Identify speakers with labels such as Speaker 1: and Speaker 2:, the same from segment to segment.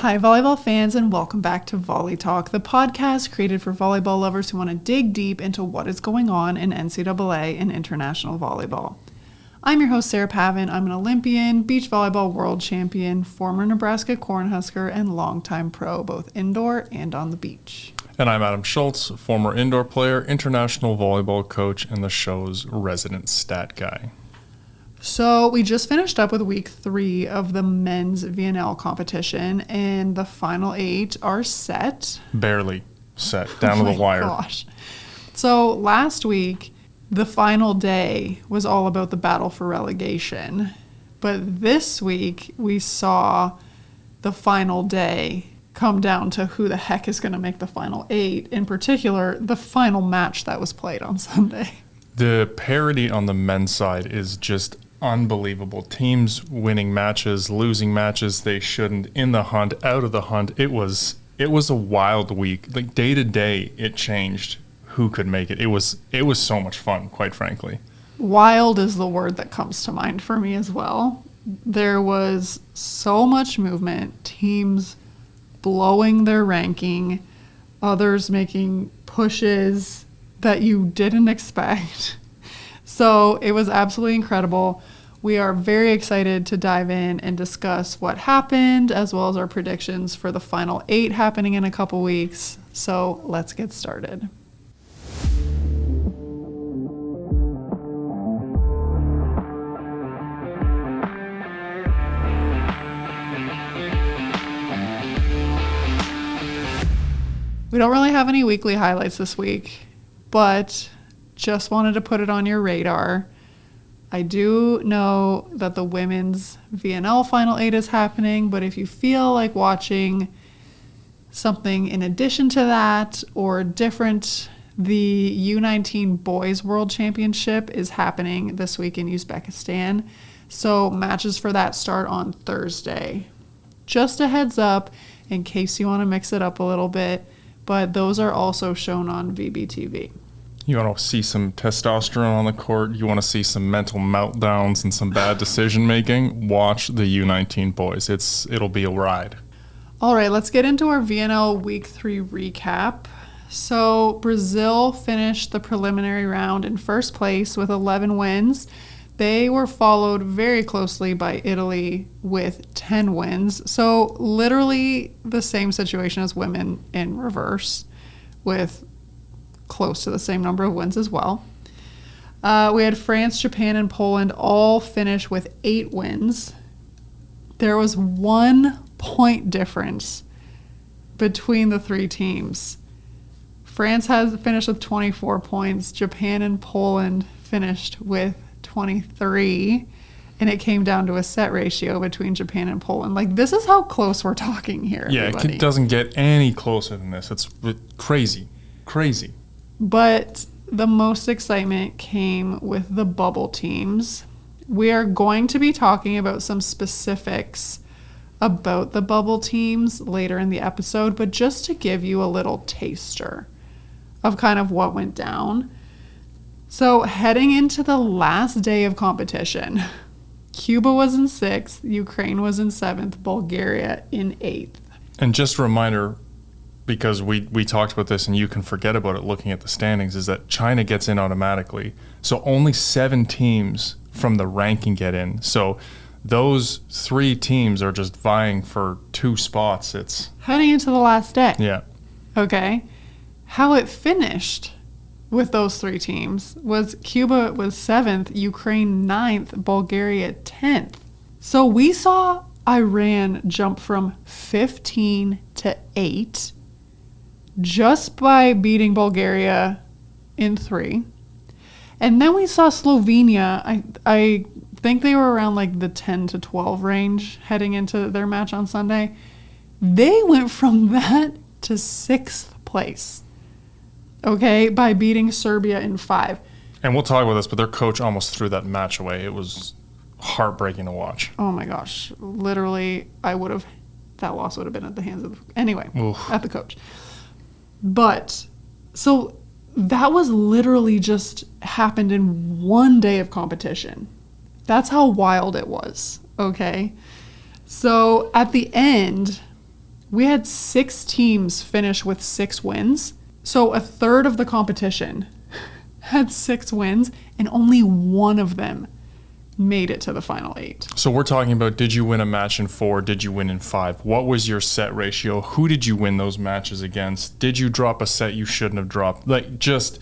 Speaker 1: Hi, volleyball fans, and welcome back to Volley Talk, the podcast created for volleyball lovers who want to dig deep into what is going on in NCAA and international volleyball. I'm your host, Sarah Pavin. I'm an Olympian, beach volleyball world champion, former Nebraska Cornhusker, and longtime pro, both indoor and on the beach.
Speaker 2: And I'm Adam Schultz, former indoor player, international volleyball coach, and the show's resident stat guy.
Speaker 1: So we just finished up with week 3 of the men's VNL competition, and the final 8 are set.
Speaker 2: Barely set, down to the wire.
Speaker 1: Gosh. So last week, the final day was all about the battle for relegation. But this week, we saw the final day come down to who the heck is going to make the final 8. In particular, the final match that was played on Sunday.
Speaker 2: The parity on the men's side is just unbelievable. Teams winning matches, losing matches they shouldn't, in the hunt, out of the hunt. It was a wild week. Like day to day, it changed who could make it. It was so much fun, quite frankly.
Speaker 1: Wild is the word that comes to mind for me as well. There was so much movement, teams blowing their ranking, others making pushes that you didn't expect. So it was absolutely incredible. We are very excited to dive in and discuss what happened, as well as our predictions for the final 8 happening in a couple weeks. So let's get started. We don't really have any weekly highlights this week, but just wanted to put it on your radar. I do know that the women's VNL Final 8 is happening, but if you feel like watching something in addition to that or different, the U19 Boys World Championship is happening this week in Uzbekistan. So matches for that start on Thursday. Just a heads up in case you want to mix it up a little bit, but those are also shown on VBTV.
Speaker 2: You want to see some testosterone on the court, you want to see some mental meltdowns and some bad decision making, watch the U19 boys. It'll be a ride.
Speaker 1: All right, let's get into our VNL Week 3 recap. So Brazil finished the preliminary round in first place with 11 wins. They were followed very closely by Italy with 10 wins. So literally the same situation as women in reverse, with close to the same number of wins as well. We had France, Japan, and Poland all finish with 8 wins. There was 1 point difference between the 3 teams. France has finished with 24 points. Japan and Poland finished with 23. And it came down to a set ratio between Japan and Poland. Like, this is how close we're talking here.
Speaker 2: Yeah,
Speaker 1: everybody.
Speaker 2: It doesn't get any closer than this. It's crazy. Crazy.
Speaker 1: But the most excitement came with the bubble teams. We are going to be talking about some specifics about the bubble teams later in the episode, but just to give you a little taster of kind of what went down. So heading into the last day of competition, Cuba was in 6th, Ukraine was in 7th, Bulgaria in 8th.
Speaker 2: And just a reminder, because we talked about this and you can forget about it looking at the standings, is that China gets in automatically. So only 7 teams from the ranking get in. So those 3 teams are just vying for 2 spots. It's
Speaker 1: heading into the last day.
Speaker 2: Yeah.
Speaker 1: Okay. How it finished with those 3 teams was Cuba was 7th, Ukraine 9th, Bulgaria 10th. So we saw Iran jump from 15 to 8 just by beating Bulgaria in 3. And then we saw Slovenia. I think they were around like the 10 to 12 range heading into their match on Sunday. They went from that to 6th place, okay, by beating Serbia in 5.
Speaker 2: And we'll talk about this, but their coach almost threw that match away. It was heartbreaking to watch.
Speaker 1: Oh my gosh. Literally, that loss would have been at the hands of at the coach. But, so that was literally just happened in 1 day of competition. That's how wild it was, okay? So at the end, We had 6 teams finish with 6 wins. So a third of the competition had 6 wins, and only one of them made it to the final 8.
Speaker 2: So we're talking about, did you win a match in 4? Did you win in 5? What was your set ratio? Who did you win those matches against? Did you drop a set you shouldn't have dropped? Like, just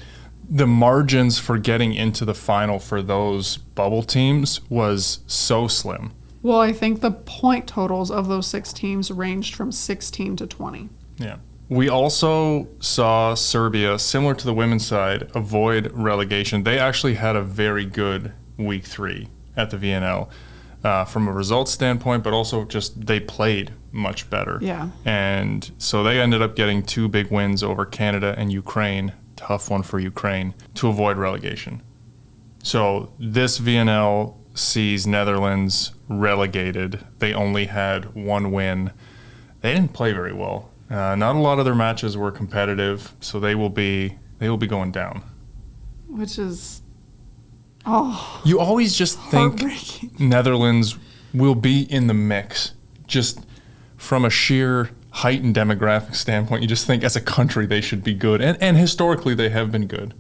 Speaker 2: the margins for getting into the final for those bubble teams was so slim.
Speaker 1: Well, I think the point totals of those 6 teams ranged from 16 to 20.
Speaker 2: Yeah. We also saw Serbia, similar to the women's side, avoid relegation. They actually had a very good week 3 at the VNL from a results standpoint, but also just they played much better.
Speaker 1: Yeah.
Speaker 2: And so they ended up getting 2 big wins over Canada and Ukraine. Tough one for Ukraine to avoid relegation. So this VNL sees Netherlands relegated. They only had 1 win. They didn't play very well. Not a lot of their matches were competitive, so they will be going down.
Speaker 1: Which is,
Speaker 2: you always just think Netherlands will be in the mix, just from a sheer height and demographic standpoint. You just think as a country they should be good, and historically they have been good.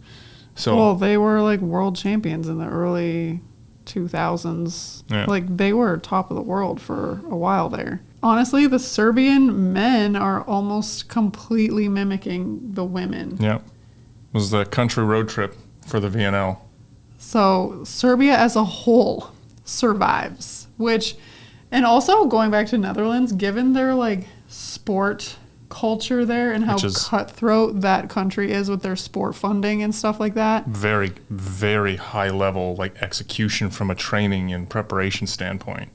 Speaker 2: So
Speaker 1: well, they were like world champions in the early 2000s.
Speaker 2: Yeah.
Speaker 1: Like they were top of the world for a while there. Honestly, the Serbian men are almost completely mimicking the women.
Speaker 2: yeah, it was the country road trip for the VNL.
Speaker 1: So Serbia as a whole survives, and also going back to Netherlands, given their like sport culture there and how cutthroat that country is with their sport funding and stuff like that.
Speaker 2: Very, very high level like execution from a training and preparation standpoint.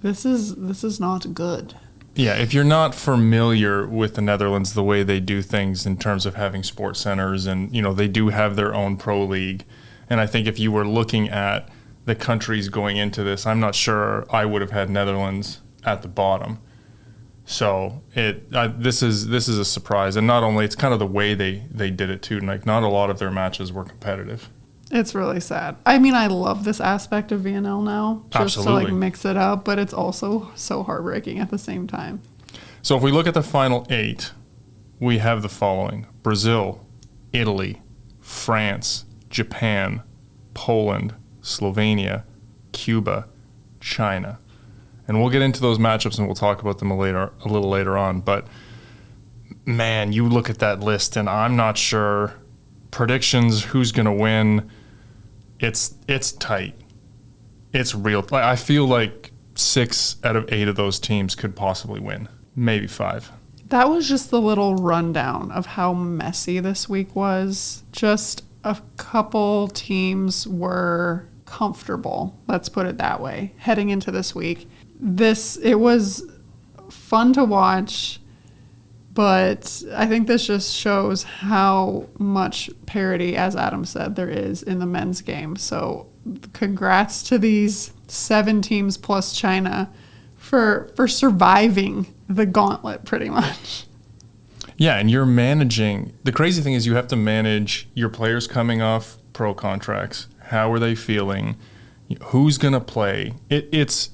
Speaker 1: This is not good.
Speaker 2: Yeah, if you're not familiar with the Netherlands, the way they do things in terms of having sports centers, and they do have their own pro league. And I think if you were looking at the countries going into this, I'm not sure I would have had Netherlands at the bottom. So this is a surprise, and not only it's kind of the way they did it too. Like not a lot of their matches were competitive.
Speaker 1: It's really sad. I mean, I love this aspect of VNL now, just
Speaker 2: Absolutely.
Speaker 1: to like mix it up, but it's also so heartbreaking at the same time.
Speaker 2: So if we look at the final 8, we have the following: Brazil, Italy, France, Japan, Poland, Slovenia, Cuba, China. And we'll get into those matchups and we'll talk about them a little later on. But man, you look at that list and I'm not sure. Predictions, who's going to win, it's tight. It's real. I feel like 6 out of 8 of those teams could possibly win. Maybe 5.
Speaker 1: That was just the little rundown of how messy this week was. Just a couple teams were comfortable, let's put it that way, heading into this week. It was fun to watch, but I think this just shows how much parity, as Adam said, there is in the men's game. So congrats to these 7 teams plus China for surviving the gauntlet pretty much.
Speaker 2: Yeah, and you're managing. The crazy thing is you have to manage your players coming off pro contracts. How are they feeling? Who's going to play? It's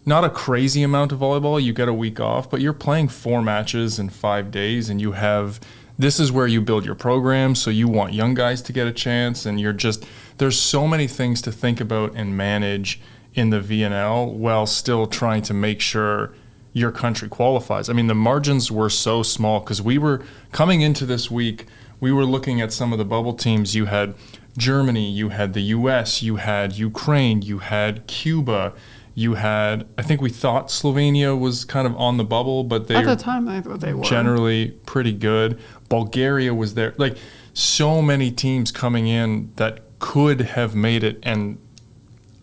Speaker 2: not a crazy amount of volleyball. You get a week off, but you're playing 4 matches in 5 days, and this is where you build your program, so you want young guys to get a chance, and there's so many things to think about and manage in the VNL while still trying to make sure your country qualifies. I mean, the margins were so small because we were coming into this week, we were looking at some of the bubble teams. You had Germany, you had the US, you had Ukraine, you had Cuba, you had, I think we thought Slovenia was kind of on the bubble, but
Speaker 1: at the time I thought they were
Speaker 2: generally pretty good. Bulgaria was there. Like so many teams coming in that could have made it, and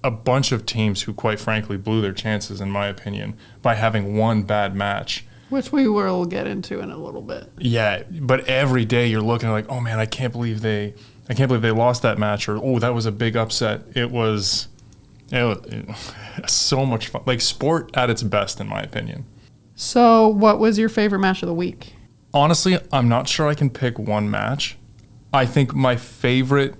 Speaker 2: a bunch of teams who quite frankly blew their chances, in my opinion, by having one bad match.
Speaker 1: Which we will get into in a little bit.
Speaker 2: Yeah, but every day you're looking like, oh man, I can't believe they lost that match, or oh, that was a big upset. It was so much fun. Like sport at its best, in my opinion.
Speaker 1: So what was your favorite match of the week?
Speaker 2: Honestly, I'm not sure I can pick one match. I think my favorite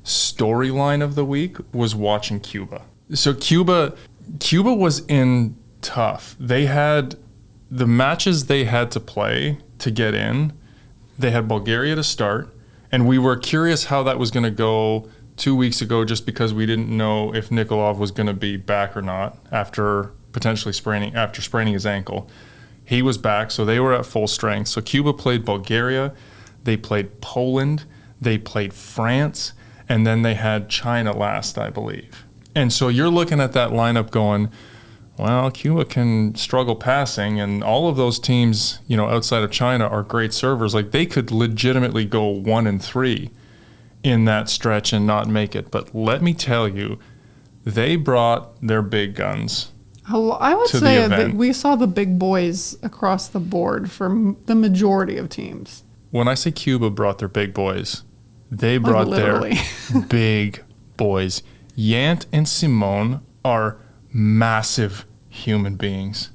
Speaker 2: storyline of the week was watching Cuba. So Cuba was in tough. They had the matches they had to play to get in, they had Bulgaria to start, and we were curious how that was going to go 2 weeks ago just because we didn't know if Nikolov was going to be back or not after spraining his ankle. He was back, so they were at full strength. So Cuba played Bulgaria, they played Poland, they played France, and then they had China last, I believe. And so you're looking at that lineup going, well, Cuba can struggle passing, and all of those teams, outside of China are great servers. Like, they could legitimately go 1-3 in that stretch and not make it. But let me tell you, they brought their big guns.
Speaker 1: I would say that we saw the big boys across the board for the majority of teams.
Speaker 2: When I say Cuba brought their big boys, they brought their big boys. Yant and Simone are massive human beings.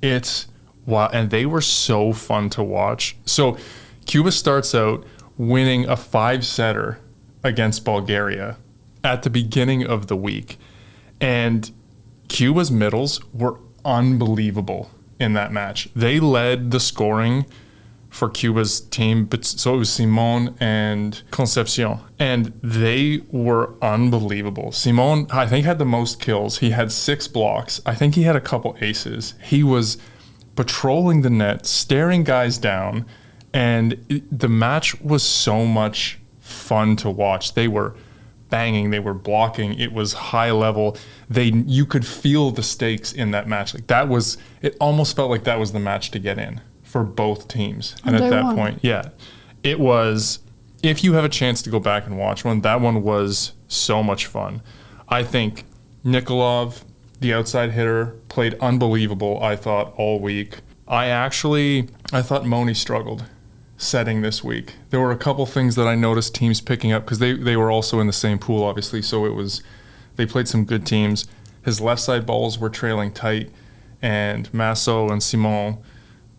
Speaker 2: It's wow, and they were so fun to watch. So Cuba starts out winning a 5-setter against Bulgaria at the beginning of the week. And Cuba's middles were unbelievable in that match. They led the scoring for Cuba's team, but so it was Simone and Concepcion, and they were unbelievable. Simone, I think, had the most kills. He had 6 blocks. I think he had a couple aces. He was patrolling the net, staring guys down, and the match was so much fun to watch. They were banging, they were blocking. It was high level. You could feel the stakes in that match. Like, that was, it almost felt like that was the match to get in for both teams. And at that point, it was, if you have a chance to go back and watch one, that one was so much fun. I think Nikolov, the outside hitter, played unbelievable, I thought, all week. I thought Moni struggled setting this week. There were a couple things that I noticed teams picking up because they were also in the same pool, obviously, so they played some good teams. His left side balls were trailing tight, and Masso and Simon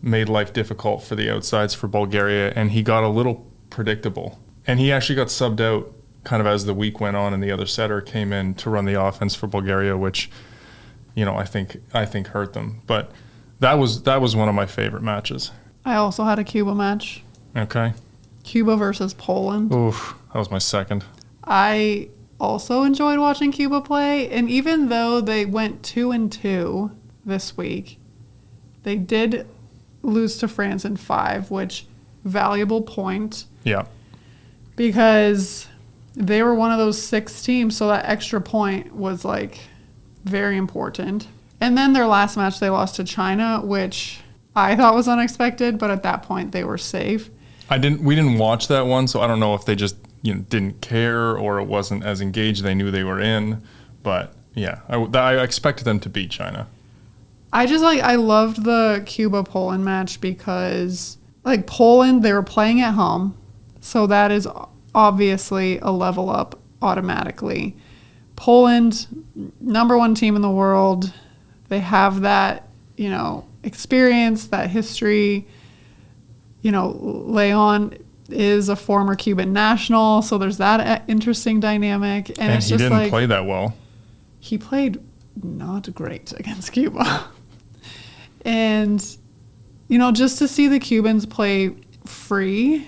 Speaker 2: made life difficult for the outsides for Bulgaria, and he got a little predictable. And he actually got subbed out kind of as the week went on, and the other setter came in to run the offense for Bulgaria, which, I think hurt them. But that was one of my favorite matches.
Speaker 1: I also had a Cuba match.
Speaker 2: Okay.
Speaker 1: Cuba versus Poland.
Speaker 2: Oof, that was my second.
Speaker 1: I also enjoyed watching Cuba play, and even though they went 2-2 this week, they did lose to France in 5, which valuable point.
Speaker 2: Yeah.
Speaker 1: Because they were one of those 6 teams, so that extra point was very important. And then their last match they lost to China, which I thought was unexpected, but at that point they were safe.
Speaker 2: We didn't watch that one, so I don't know if they just didn't care or it wasn't as engaged they knew they were in. But yeah, I expected them to beat China.
Speaker 1: I loved the Cuba-Poland match because, Poland, they were playing at home. So that is obviously a level up automatically. Poland, number 1 team in the world. They have that, experience, that history. Leon is a former Cuban national. So there's that interesting dynamic. And it's
Speaker 2: he
Speaker 1: just
Speaker 2: didn't play that well.
Speaker 1: He played not great against Cuba. And, just to see the Cubans play free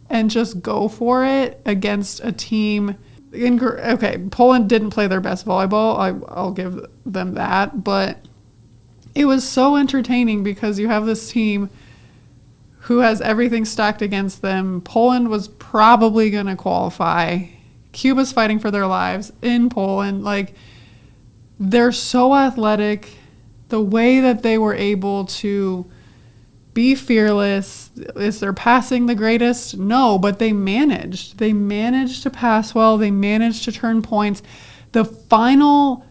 Speaker 1: and just go for it against a team. Poland didn't play their best volleyball. I'll give them that. But it was so entertaining because you have this team who has everything stacked against them. Poland was probably going to qualify. Cuba's fighting for their lives in Poland. They're so athletic. The way that they were able to be fearless. Is their passing the greatest? No, but they managed. They managed to pass well. They managed to turn points. The final,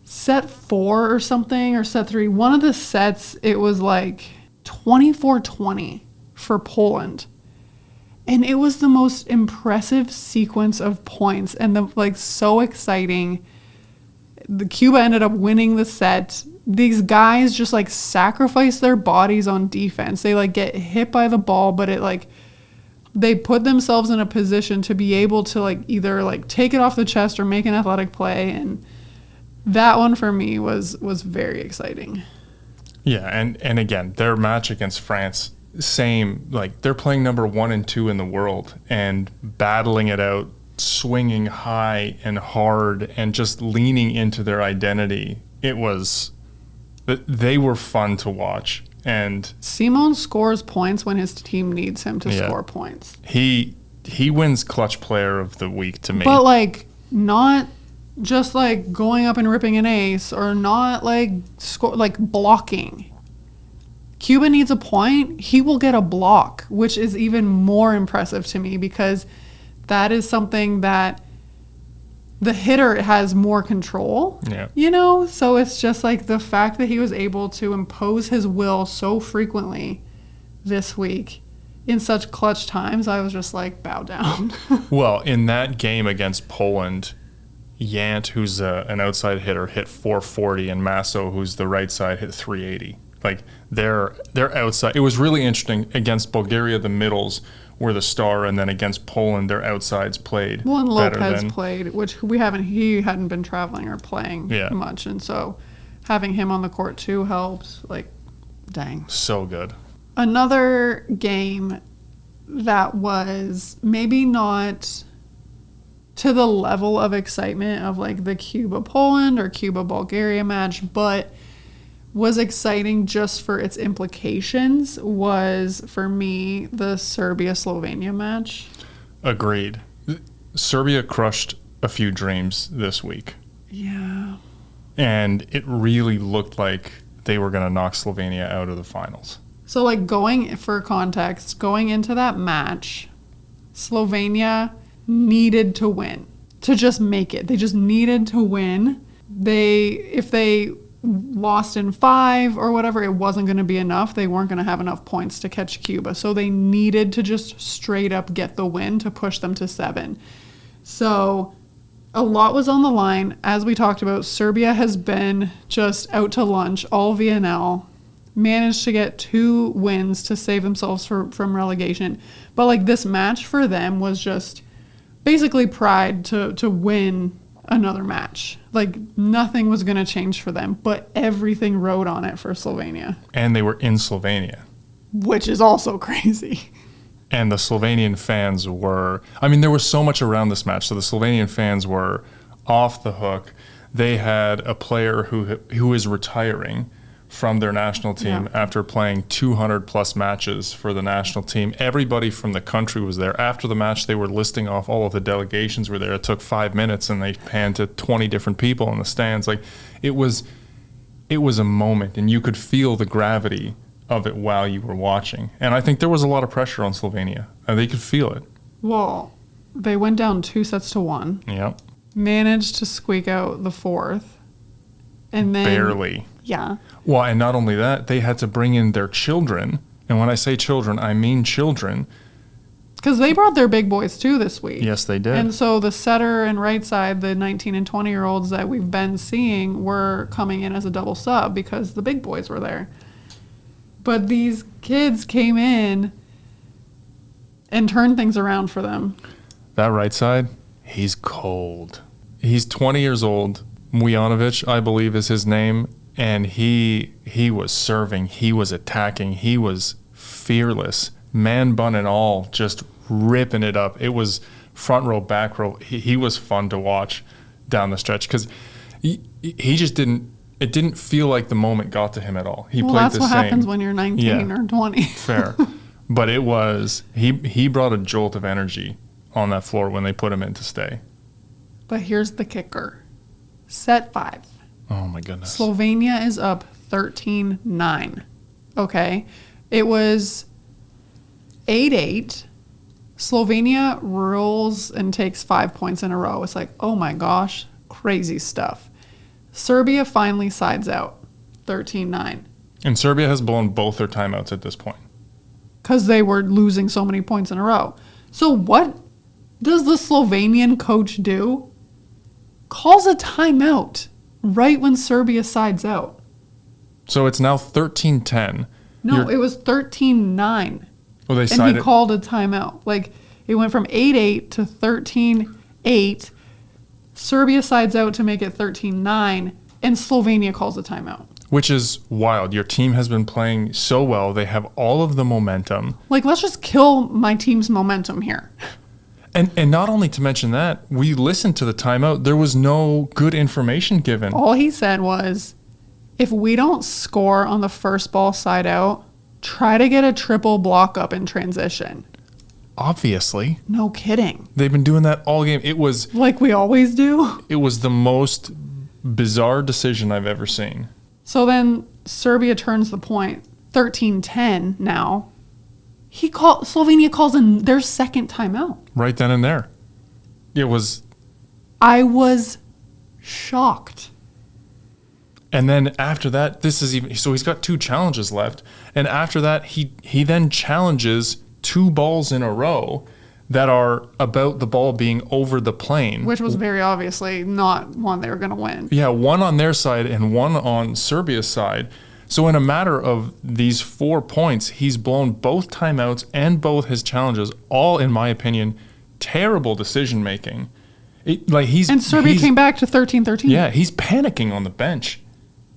Speaker 1: set 4 or something, or set 3, one of the sets, it was 24-20 for Poland. And it was the most impressive sequence of points and so exciting. The Cuba ended up winning the set. These guys just sacrifice their bodies on defense. They get hit by the ball, but they put themselves in a position to be able to either take it off the chest or make an athletic play. And that one for me was very exciting.
Speaker 2: Yeah, and again, their match against France, same, like they're playing number 1 and 2 in the world and battling it out, swinging high and hard and just leaning into their identity. They were fun to watch. And
Speaker 1: Simon scores points when his team needs him to score points.
Speaker 2: He wins clutch player of the week to me.
Speaker 1: But like not just like going up and ripping an ace or not like blocking. Cuba needs a point, he will get a block, which is even more impressive to me because that is something that the hitter has more control, so it's just like the fact that he was able to impose his will so frequently this week in such clutch times, I was just like, bow down.
Speaker 2: Well, in that game against Poland, Yant, who's an outside hitter, hit 440, and Masso, who's the right side, hit 380. Like they're outside. It was really interesting. Against Bulgaria, the middles were the star, and then against Poland, their outsides played.
Speaker 1: Well, and Lopez played, which he hadn't been traveling or playing much, and so having him on the court too helped. Like, dang,
Speaker 2: so good.
Speaker 1: Another game that was maybe not to the level of excitement of like the Cuba-Poland or Cuba-Bulgaria match, but was exciting just for its implications was, for me, the Serbia-Slovenia match.
Speaker 2: Agreed. Serbia crushed a few dreams this week.
Speaker 1: Yeah.
Speaker 2: And it really looked like they were going to knock Slovenia out of the finals.
Speaker 1: So, like, going into that match, Slovenia needed to win to just make it. They just needed to win. If they lost in 5 or whatever, it wasn't going to be enough. They weren't going to have enough points to catch Cuba. So they needed to just straight up get the win to push them to 7. So a lot was on the line. As we talked about, Serbia has been just out to lunch all VNL, managed to get 2 wins to save themselves from relegation. But like this match for them was just basically pride to win another match. Like nothing was going to change for them, but everything rode on it for Slovenia.
Speaker 2: And they were in Slovenia,
Speaker 1: which is also crazy.
Speaker 2: And the Slovenian fans there was so much around this match. So the Slovenian fans were off the hook. They had a player who is retiring from their national team after playing 200 plus matches for the national team. Everybody from the country was there. After the match, they were listing off all of the delegations were there. It took 5 minutes and they panned to 20 different people in the stands. Like it was a moment, and you could feel the gravity of it while you were watching. And I think there was a lot of pressure on Slovenia. They could feel it.
Speaker 1: Well, they went down 2-1.
Speaker 2: Yep.
Speaker 1: Managed to squeak out the 4th. And then
Speaker 2: barely.
Speaker 1: Yeah.
Speaker 2: Well, and not only that, they had to bring in their children. And when I say children, I mean children.
Speaker 1: Because they brought their big boys too this week.
Speaker 2: Yes, they did.
Speaker 1: And so the setter and right side, the 19 and 20-year-olds that we've been seeing were coming in as a double sub because the big boys were there. But these kids came in and turned things around for them. That
Speaker 2: right side, he's cold. He's 20 years old. Mujanovic, I believe, is his name. And he was serving, he was attacking, he was fearless, man bun and all, just ripping it up. It was front row, back row. He was fun to watch down the stretch because he just didn't feel like the moment got to him at all. He played the same.
Speaker 1: That's what happens when you're 19 or 20.
Speaker 2: Fair. But it was, he brought a jolt of energy on that floor when they put him in to stay.
Speaker 1: But here's the kicker. Set 5.
Speaker 2: Oh, my goodness.
Speaker 1: Slovenia is up 13-9. Okay. It was 8-8. Slovenia rolls and takes 5 points in a row. It's like, oh my gosh, crazy stuff. Serbia finally sides out 13-9.
Speaker 2: And Serbia has blown both their timeouts at this point.
Speaker 1: Because they were losing so many points in a row. So what does the Slovenian coach do? Calls a timeout right when Serbia sides out.
Speaker 2: So it's now 13-10.
Speaker 1: No, it was 13-9.
Speaker 2: Well, they
Speaker 1: and he called a timeout. Like, it went from 8-8 to 13-8. Serbia sides out to make it 13-9, and Slovenia calls a timeout.
Speaker 2: which is wild. Your team has been playing so well. They have all of the momentum.
Speaker 1: Like, let's just kill my team's momentum here.
Speaker 2: And not only to mention that, we listened to the timeout. There was no good information given.
Speaker 1: All he said was, if we don't score on the first ball side out, try to get a triple block up in transition.
Speaker 2: Obviously.
Speaker 1: No kidding.
Speaker 2: They've been doing that all game. It was
Speaker 1: like we always do.
Speaker 2: It was the most bizarre decision I've ever seen.
Speaker 1: So then Serbia turns the point, 13-10 now. Slovenia calls in their second timeout.
Speaker 2: Right then and there.
Speaker 1: I was shocked.
Speaker 2: And then after that, so he's got 2 challenges left. And after that, he then challenges 2 balls in a row that are about the ball being over the plane.
Speaker 1: Which was very obviously not one they were going to win.
Speaker 2: Yeah, one on their side and one on Serbia's side. So in a matter of these 4 points, he's blown both timeouts and both his challenges, all, in my opinion, terrible decision-making.
Speaker 1: And Serbia came back to 13-13.
Speaker 2: Yeah, he's panicking on the bench.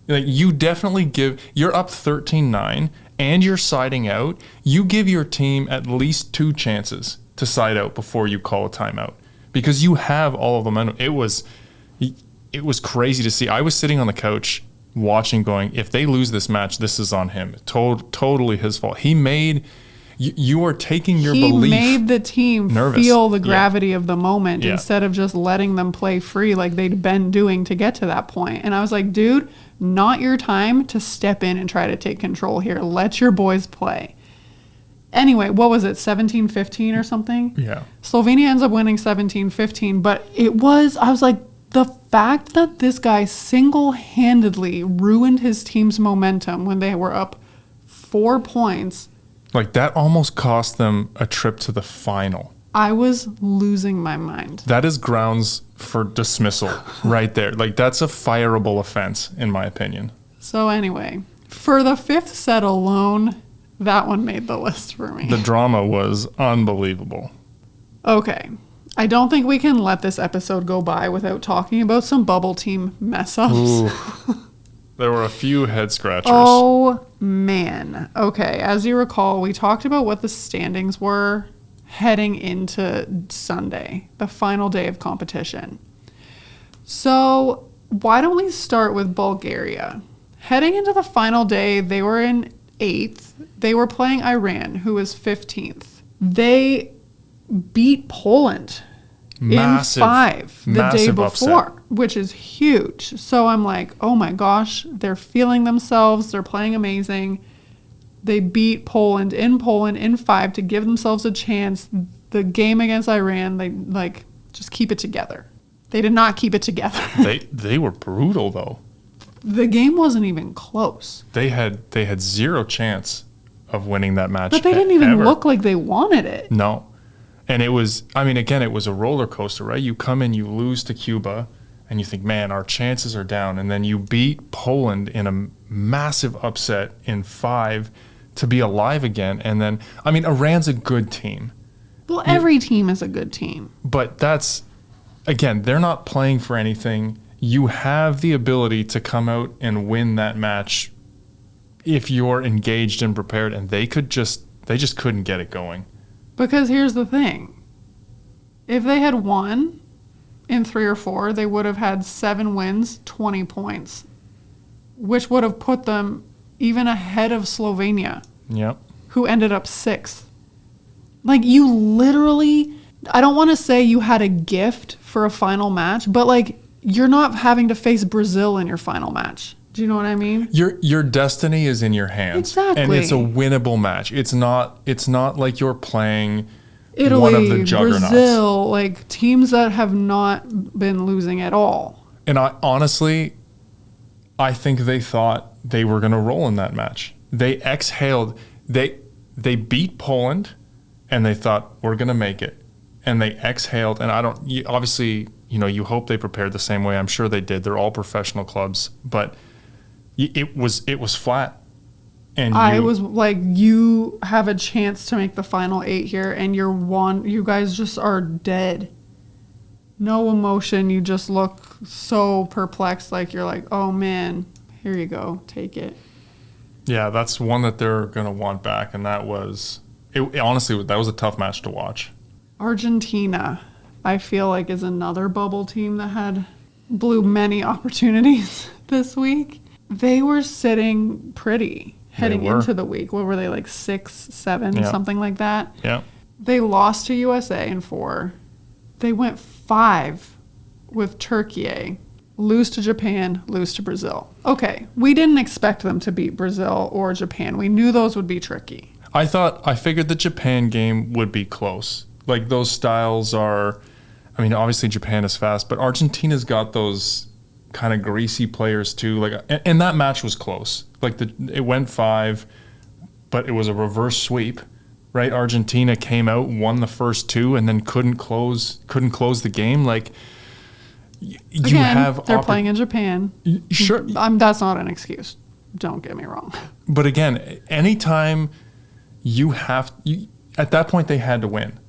Speaker 2: Like, you definitely you're up 13-9 and you're siding out. You give your team at least 2 chances to side out before you call a timeout because you have all of the momentum. It was crazy to see. I was sitting on the couch watching going, if they lose this match, this is on him. Totally his fault. You are taking your belief. He
Speaker 1: made the team
Speaker 2: nervous.
Speaker 1: Feel the gravity of the moment
Speaker 2: Yeah.
Speaker 1: instead of just letting them play free like they'd been doing to get to that point. And I was like, dude, not your time to step in and try to take control here. Let your boys play. Anyway, what was it, 17-15 or something?
Speaker 2: Yeah.
Speaker 1: Slovenia ends up winning 17-15, but I was like, the fact that this guy single-handedly ruined his team's momentum when they were up 4 points.
Speaker 2: Like, that almost cost them a trip to the final.
Speaker 1: I was losing my mind.
Speaker 2: That is grounds for dismissal right there. Like, that's a fireable offense, in my opinion.
Speaker 1: So anyway, for the 5th set alone, that one made the list for me.
Speaker 2: The drama was unbelievable.
Speaker 1: Okay. I don't think we can let this episode go by without talking about some bubble team mess-ups.
Speaker 2: There were a few head scratchers.
Speaker 1: Oh, man. Okay, as you recall, we talked about what the standings were heading into Sunday, the final day of competition. So why don't we start with Bulgaria? Heading into the final day, they were in 8th. They were playing Iran, who was 15th. They beat Poland in 5 the day before,
Speaker 2: upset.
Speaker 1: Which is huge. So I'm like, oh my gosh, they're feeling themselves. They're playing amazing. They beat Poland in 5 to give themselves a chance. The game against Iran, they just keep it together. They did not keep it together.
Speaker 2: They were brutal though.
Speaker 1: The game wasn't even close.
Speaker 2: They had 0 chance of winning that match.
Speaker 1: But they didn't even
Speaker 2: ever.
Speaker 1: look like they wanted it.
Speaker 2: No. And it was a roller coaster, right? You come in, you lose to Cuba, and you think, man, our chances are down. And then you beat Poland in a massive upset in 5 to be alive again. And then, Iran's a good team.
Speaker 1: Well, every team is a good team.
Speaker 2: But they're not playing for anything. You have the ability to come out and win that match if you're engaged and prepared, and they just couldn't get it going.
Speaker 1: Because here's the thing. If they had won in 3 or 4, they would have had 7 wins, 20 points, which would have put them even ahead of Slovenia,
Speaker 2: Yep.
Speaker 1: who ended up 6th. Like, you literally, I don't want to say you had a gift for a final match, but you're not having to face Brazil in your final match. Do you know what I mean?
Speaker 2: Your destiny is in your hands.
Speaker 1: Exactly.
Speaker 2: And it's a winnable match. It's not like you're playing
Speaker 1: Italy,
Speaker 2: one of the juggernauts.
Speaker 1: Brazil, teams that have not been losing at all.
Speaker 2: And I think they thought they were going to roll in that match. They exhaled. They beat Poland, and they thought, we're going to make it. And they exhaled. And obviously, you hope they prepared the same way. I'm sure they did. They're all professional clubs. But it was flat. And
Speaker 1: I was like, you have a chance to make the final 8 here, and you guys just are dead. No emotion. You just look so perplexed. You're like, oh man, here you go, take it.
Speaker 2: Yeah, that's one that they're going to want back, and that was honestly, that was a tough match to watch.
Speaker 1: Argentina, I feel like, is another bubble team that blew many opportunities this week. They were sitting pretty heading into the week. What were they, like 6, 7, something like that?
Speaker 2: Yeah.
Speaker 1: They lost to USA in 4. They went 5 with Turkey. Lose to Japan, lose to Brazil. Okay, we didn't expect them to beat Brazil or Japan. We knew those would be tricky.
Speaker 2: I figured the Japan game would be close. Like, those styles are, I mean, obviously Japan is fast, but Argentina's got those kind of greasy players too. Like, and that match was close. Like, it went 5, but it was a reverse sweep, right? Argentina came out, won the first 2, and then couldn't close the game. Like,
Speaker 1: they're playing in Japan.
Speaker 2: Sure.
Speaker 1: That's not an excuse. Don't get me wrong. But
Speaker 2: again, anytime at that point they had to win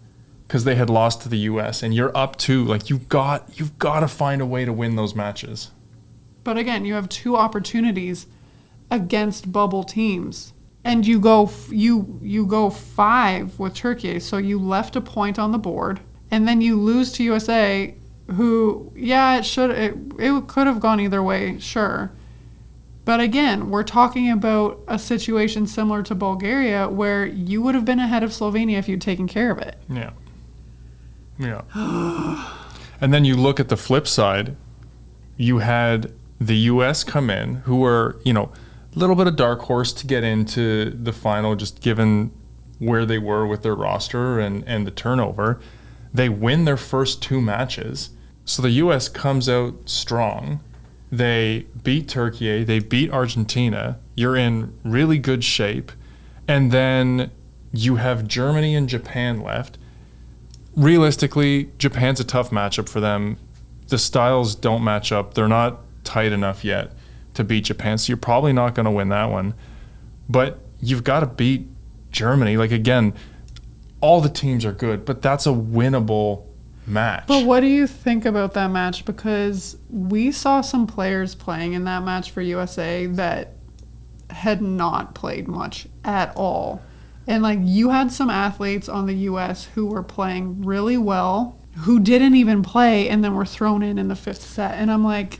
Speaker 2: because they had lost to the U.S. and you're up 2. Like, you've got to find a way to win those matches.
Speaker 1: But again, you have 2 opportunities against bubble teams, and you go 5 with Turkey. So you left a point on the board, and then you lose to USA. Who, it could have gone either way, sure. But again, we're talking about a situation similar to Bulgaria where you would have been ahead of Slovenia if you'd taken care of it.
Speaker 2: Yeah. Yeah. And then you look at the flip side, you had the U.S. come in, who were, a little bit of dark horse to get into the final, just given where they were with their roster and the turnover. They win their first 2 matches. So the U.S. comes out strong. They beat Turkey. They beat Argentina. You're in really good shape. And then you have Germany and Japan left. Realistically, Japan's a tough matchup for them. The styles don't match up. They're not tight enough yet to beat Japan. So you're probably not going to win that one. But you've got to beat Germany. Like, again, all the teams are good, but that's a winnable match.
Speaker 1: But what do you think about that match? Because we saw some players playing in that match for USA that had not played much at all. And like, you had some athletes on the US who were playing really well, who didn't even play and then were thrown in the 5th set. And I'm like,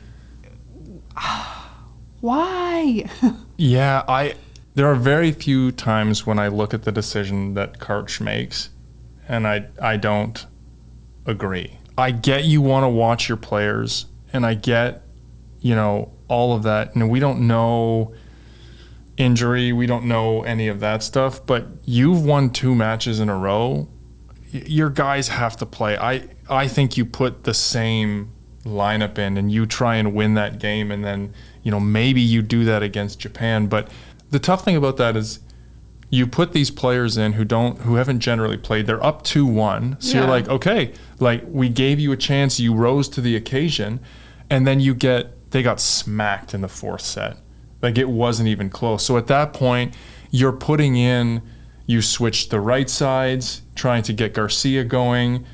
Speaker 1: why?
Speaker 2: Yeah, there are very few times when I look at the decision that Karch makes and I don't agree. I get you want to watch your players, and I get, all of that. We don't know injury, we don't know any of that stuff, but you've won 2 matches in a row. Your guys have to play. I think you put the same lineup in and you try and win that game, and then, maybe you do that against Japan. But the tough thing about that is you put these players in who haven't generally played. They're up 2-1. So you're like, okay, like, we gave you a chance, you rose to the occasion, and then they got smacked in the 4th set. Like, it wasn't even close. So at that point, you switched the right sides, trying to get Garcia going.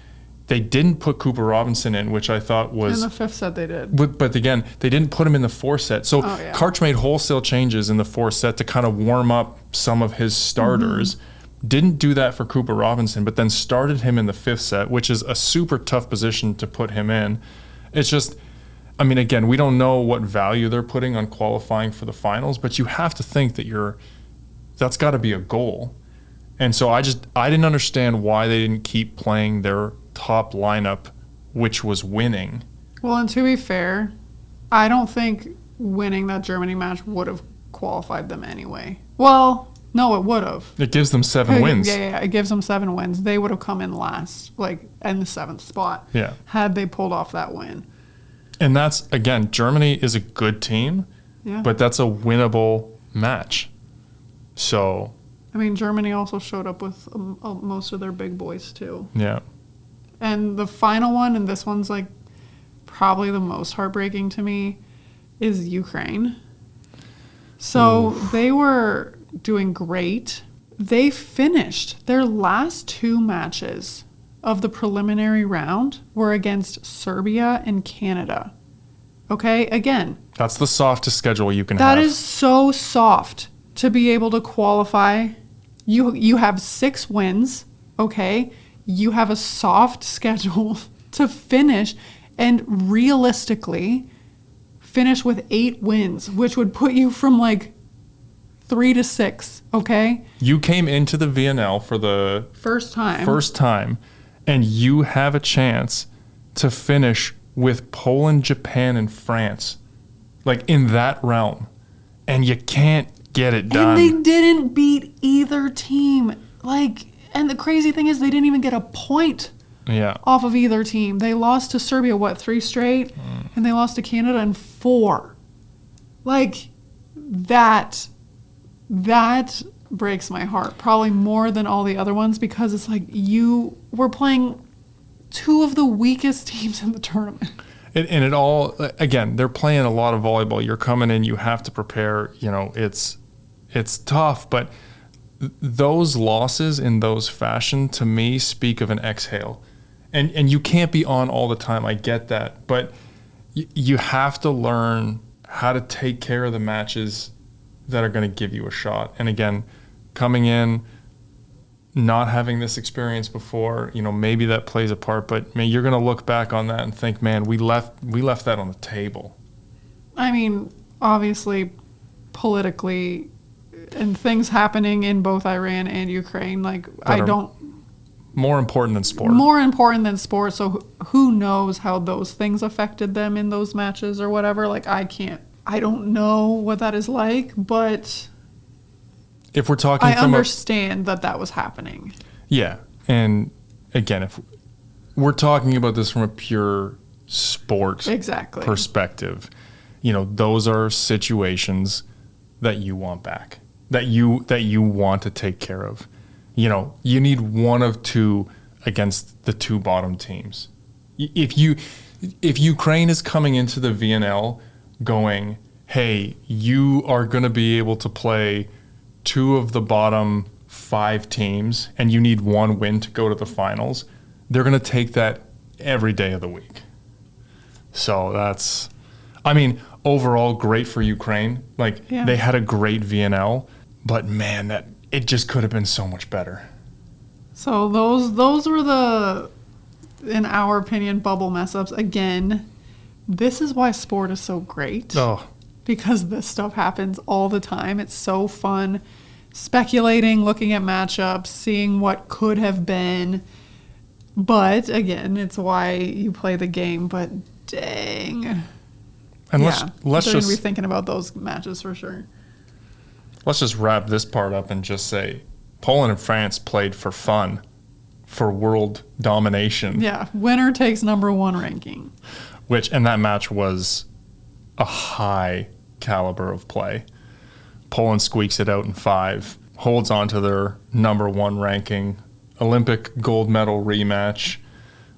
Speaker 2: They didn't put Cooper Robinson in, which I thought was...
Speaker 1: In the 5th set they did.
Speaker 2: But again, they didn't put him in the 4th set. So Karch made wholesale changes in the 4th set to kind of warm up some of his starters. Mm-hmm. Didn't do that for Cooper Robinson, but then started him in the 5th set, which is a super tough position to put him in. It's just... again, we don't know what value they're putting on qualifying for the finals, but you have to think that that's got to be a goal. And so I didn't understand why they didn't keep playing their top lineup, which was winning.
Speaker 1: Well, and to be fair, I don't think winning that Germany match would have qualified them anyway. Well, no, it would have.
Speaker 2: It gives them 7 wins.
Speaker 1: Yeah, it gives them 7 wins. They would have come in last, like in the 7th spot, had they pulled off that win.
Speaker 2: And that's, again, Germany is a good team, but that's a winnable match. So...
Speaker 1: Germany also showed up with most of their big boys, too.
Speaker 2: Yeah.
Speaker 1: And the final one, and this one's, like, probably the most heartbreaking to me, is Ukraine. So they were doing great. They finished their last 2 matches of the preliminary round were against Serbia and Canada, Okay, again,
Speaker 2: That's the softest schedule you can have.
Speaker 1: that is so soft to be able to qualify. You have 6 wins, okay? You have a soft schedule to finish, and realistically finish with 8 wins, which would put you from like 3 to 6, okay?
Speaker 2: You came into the VNL for the
Speaker 1: First time.
Speaker 2: And you have a chance to finish with Poland, Japan, and France, like in that realm, and you can't get it done.
Speaker 1: And they didn't beat either team. Like, and the crazy thing is they didn't even get a point off of either team. They lost to Serbia, 3 straight? And they lost to Canada in 4. Like, that breaks my heart. Probably more than all the other ones, because it's like you were playing 2 of the weakest teams in the tournament.
Speaker 2: And it all, again, they're playing a lot of volleyball. You're coming in, you have to prepare. You know, it's tough, but those losses in those fashion, to me, speak of an exhale. And you can't be on all the time. I get that. But you have to learn how to take care of the matches that are going to give you a shot. And again, coming in, not having this experience before, you know, maybe that plays a part, but man, you're going to look back on that and think, man, we left that on the table.
Speaker 1: I mean, obviously, politically, and things happening in both Iran and Ukraine, like,
Speaker 2: More important than sport.
Speaker 1: More important than sport, so who knows how those things affected them in those matches or whatever. Like, I don't know what that is like, but
Speaker 2: if we're talking
Speaker 1: I understand that was happening.
Speaker 2: Yeah. And again, if we're talking about this from a pure sport perspective, you know, those are situations that you want back, that you want to take care of. You know, you need one of 2 against the 2 bottom teams. If Ukraine is coming into the VNL going, hey, you are going to be able to play 2 of the bottom 5 teams and you need 1 win to go to the finals, they're going to take that every day of the week. So that's, I mean, overall great for Ukraine. Like, they had a great VNL, but man, it just could have been so much better.
Speaker 1: So those were the, in our opinion, bubble mess ups. Again, this is why sport is so great.
Speaker 2: Oh.
Speaker 1: Because this stuff happens all the time. It's so fun speculating, looking at matchups, seeing what could have been. But again, it's why you play the game. But dang.
Speaker 2: And
Speaker 1: let's
Speaker 2: just
Speaker 1: going to be thinking about those matches for sure.
Speaker 2: Let's just wrap this part up and just say Poland and France played for fun, for world domination.
Speaker 1: Yeah, winner takes number 1 ranking.
Speaker 2: And that match was a high caliber of play. Poland squeaks it out in 5, holds on to their number 1 ranking, Olympic gold medal rematch.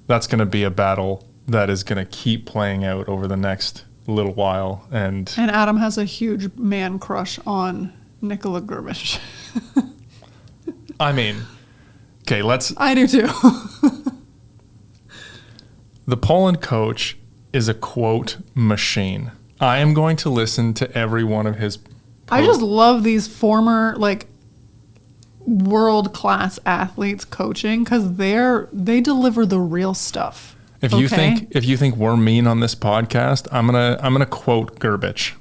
Speaker 2: That's going to be a battle that is going to keep playing out over the next little while. And
Speaker 1: Adam has a huge man crush on Nikola Grbic.
Speaker 2: I mean, okay,
Speaker 1: I do too.
Speaker 2: The Poland coach is a quote machine. I am going to listen to every one of his
Speaker 1: I just love these former, like, world-class athletes coaching, because they deliver the real stuff.
Speaker 2: If you think we're mean on this podcast, I'm gonna quote Grbic.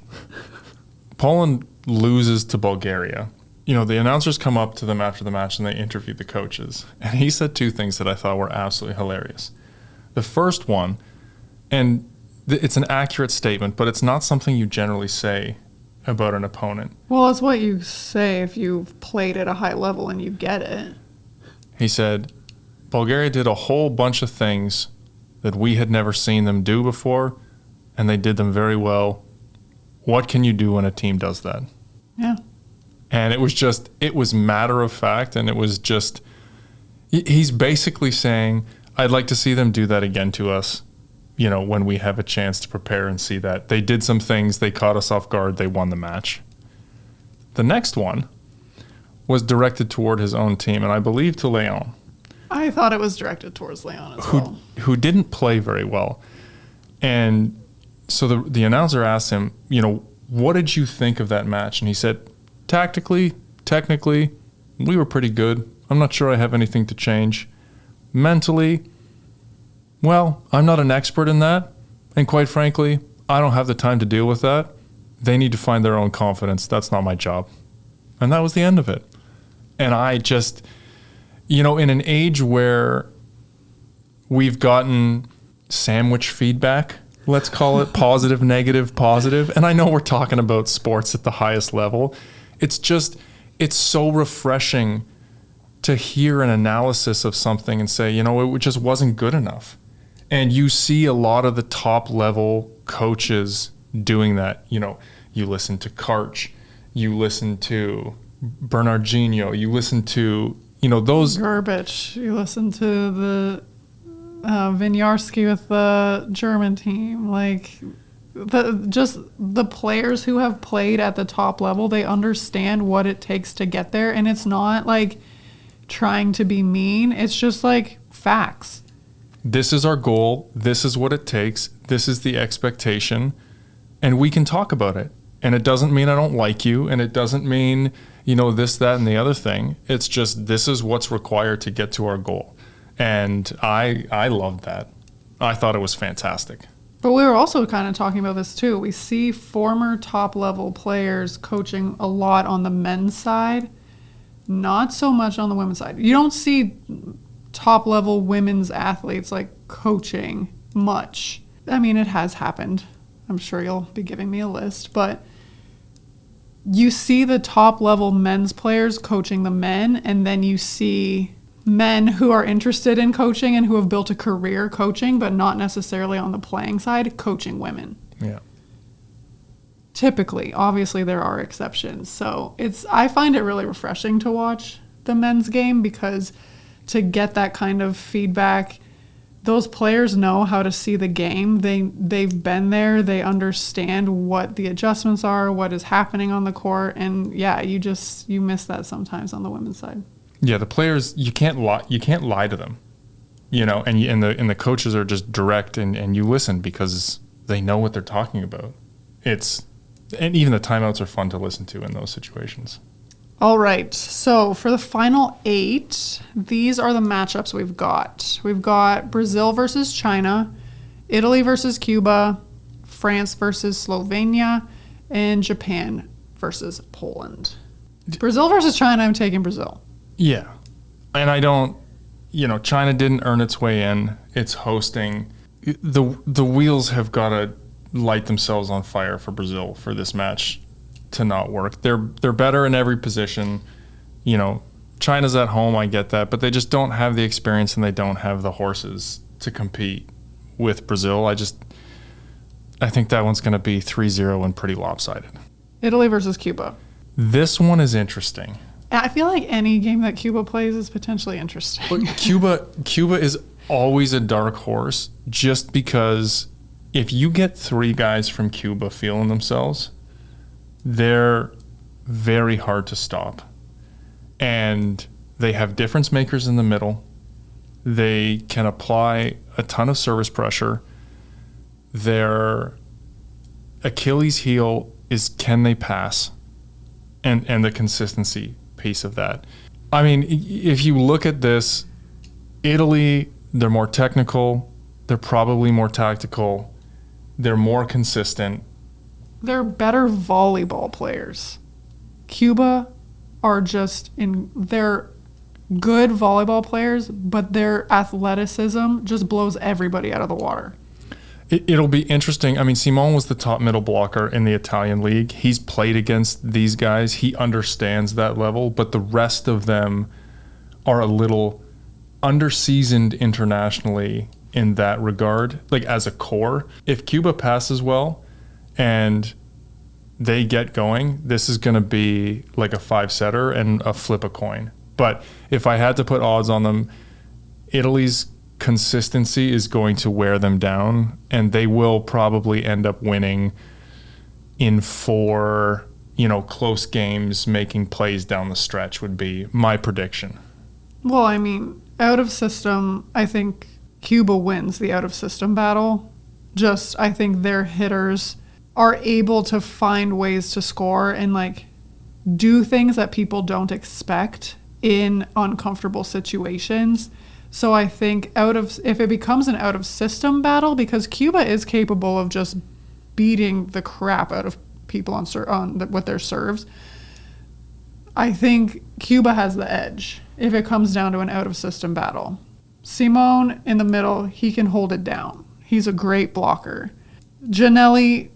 Speaker 2: Poland loses to Bulgaria. You know, the announcers come up to them after the match and they interview the coaches. And he said 2 things that I thought were absolutely hilarious. The first one, and it's an accurate statement, but it's not something you generally say about an opponent.
Speaker 1: Well, it's what you say if you've played at a high level and you get it.
Speaker 2: He said, Bulgaria did a whole bunch of things that we had never seen them do before, and they did them very well. What can you do when a team does that?
Speaker 1: Yeah.
Speaker 2: And it was matter of fact, and it was just, he's basically saying, I'd like to see them do that again to us, you know, when we have a chance to prepare and see that. They did some things, they caught us off guard, they won the match. The next one was directed toward his own team, and I believe to Leon.
Speaker 1: I thought it was directed towards Leon as well.
Speaker 2: Who didn't play very well. And So the announcer asked him, what did you think of that match? And he said, tactically, technically, we were pretty good. I'm not sure I have anything to change. Mentally, well, I'm not an expert in that. And quite frankly, I don't have the time to deal with that. They need to find their own confidence. That's not my job. And that was the end of it. And I just, in an age where we've gotten sandwich feedback, let's call it positive, negative, positive. And I know we're talking about sports at the highest level. It's so refreshing to hear an analysis of something and say, it just wasn't good enough. And you see a lot of the top level coaches doing that. You listen to Karch, you listen to Bernardinho, you listen to, those.
Speaker 1: Garbage. You listen to the Vinyarski with the German team. Like, the players who have played at the top level, they understand what it takes to get there. And it's not like trying to be mean. It's just like facts.
Speaker 2: This is our goal. This is what it takes. This is the expectation. And we can talk about it. And it doesn't mean I don't like you. And it doesn't mean, this, that, and the other thing. It's just, this is what's required to get to our goal. And I loved that. I thought it was fantastic.
Speaker 1: But we were also kind of talking about this too. We see former top level players coaching a lot on the men's side, not so much on the women's side. You don't see top level women's athletes like coaching much. I mean, it has happened. I'm sure you'll be giving me a list, but you see the top level men's players coaching the men, and then you see men who are interested in coaching and who have built a career coaching, but not necessarily on the playing side, coaching women.
Speaker 2: Yeah.
Speaker 1: Typically, obviously there are exceptions. So I find it really refreshing to watch the men's game, because to get that kind of feedback, those players know how to see the game. They've been there. They understand what the adjustments are, what is happening on the court. And yeah, you miss that sometimes on the women's side.
Speaker 2: Yeah, the players, you can't lie to them, and the coaches are just direct, and you listen because they know what they're talking about. And even the timeouts are fun to listen to in those situations.
Speaker 1: All right, so for the final 8, these are the matchups we've got. We've got Brazil versus China, Italy versus Cuba, France versus Slovenia, and Japan versus Poland. Brazil versus China, I'm taking Brazil.
Speaker 2: Yeah. And China didn't earn its way in. It's hosting. The wheels have got to light themselves on fire for Brazil for this match to not work. They're better in every position. China's at home, I get that, but they just don't have the experience and they don't have the horses to compete with Brazil. I think that one's going to be 3-0 and pretty lopsided.
Speaker 1: Italy versus Cuba.
Speaker 2: This one is interesting.
Speaker 1: I feel like any game that Cuba plays is potentially interesting.
Speaker 2: But Cuba is always a dark horse, just because if you get 3 guys from Cuba feeling themselves, they're very hard to stop. And they have difference makers in the middle. They can apply a ton of service pressure. Their Achilles heel is, can they pass? And the consistency piece of that. I mean, if you look at this, Italy, they're more technical. They're probably more tactical. They're more consistent.
Speaker 1: They're better volleyball players. Cuba they're good volleyball players, but their athleticism just blows everybody out of the water.
Speaker 2: It'll be interesting. I mean, Simone was the top middle blocker in the Italian league. He's played against these guys. He understands that level, but the rest of them are a little underseasoned internationally in that regard, like as a core. If Cuba passes well and they get going, this is going to be like a 5-setter and a flip a coin. But if I had to put odds on them, Italy's consistency is going to wear them down, and they will probably end up winning in 4, close games, making plays down the stretch would be my prediction.
Speaker 1: Well, I mean, out of system, I think Cuba wins the out of system battle. Just, I think their hitters are able to find ways to score and like do things that people don't expect in uncomfortable situations. So I think if it becomes an out of system battle, because Cuba is capable of just beating the crap out of people with their serves, I think Cuba has the edge if it comes down to an out of system battle. Simone in the middle, he can hold it down. He's a great blocker. Giannelli,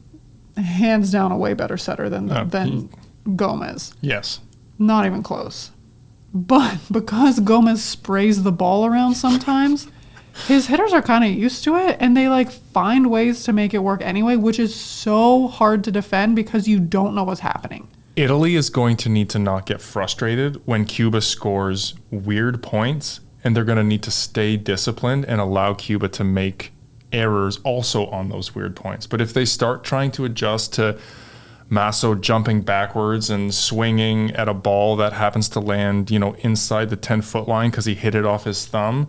Speaker 1: hands down, a way better setter than Gomez.
Speaker 2: Yes.
Speaker 1: Not even close. But because Gomez sprays the ball around sometimes, his hitters are kind of used to it, and they like find ways to make it work anyway, which is so hard to defend because you don't know what's happening.
Speaker 2: Italy is going to need to not get frustrated when Cuba scores weird points, and they're going to need to stay disciplined and allow Cuba to make errors also on those weird points. But if they start trying to adjust to Masso jumping backwards and swinging at a ball that happens to land, inside the 10-foot line because he hit it off his thumb,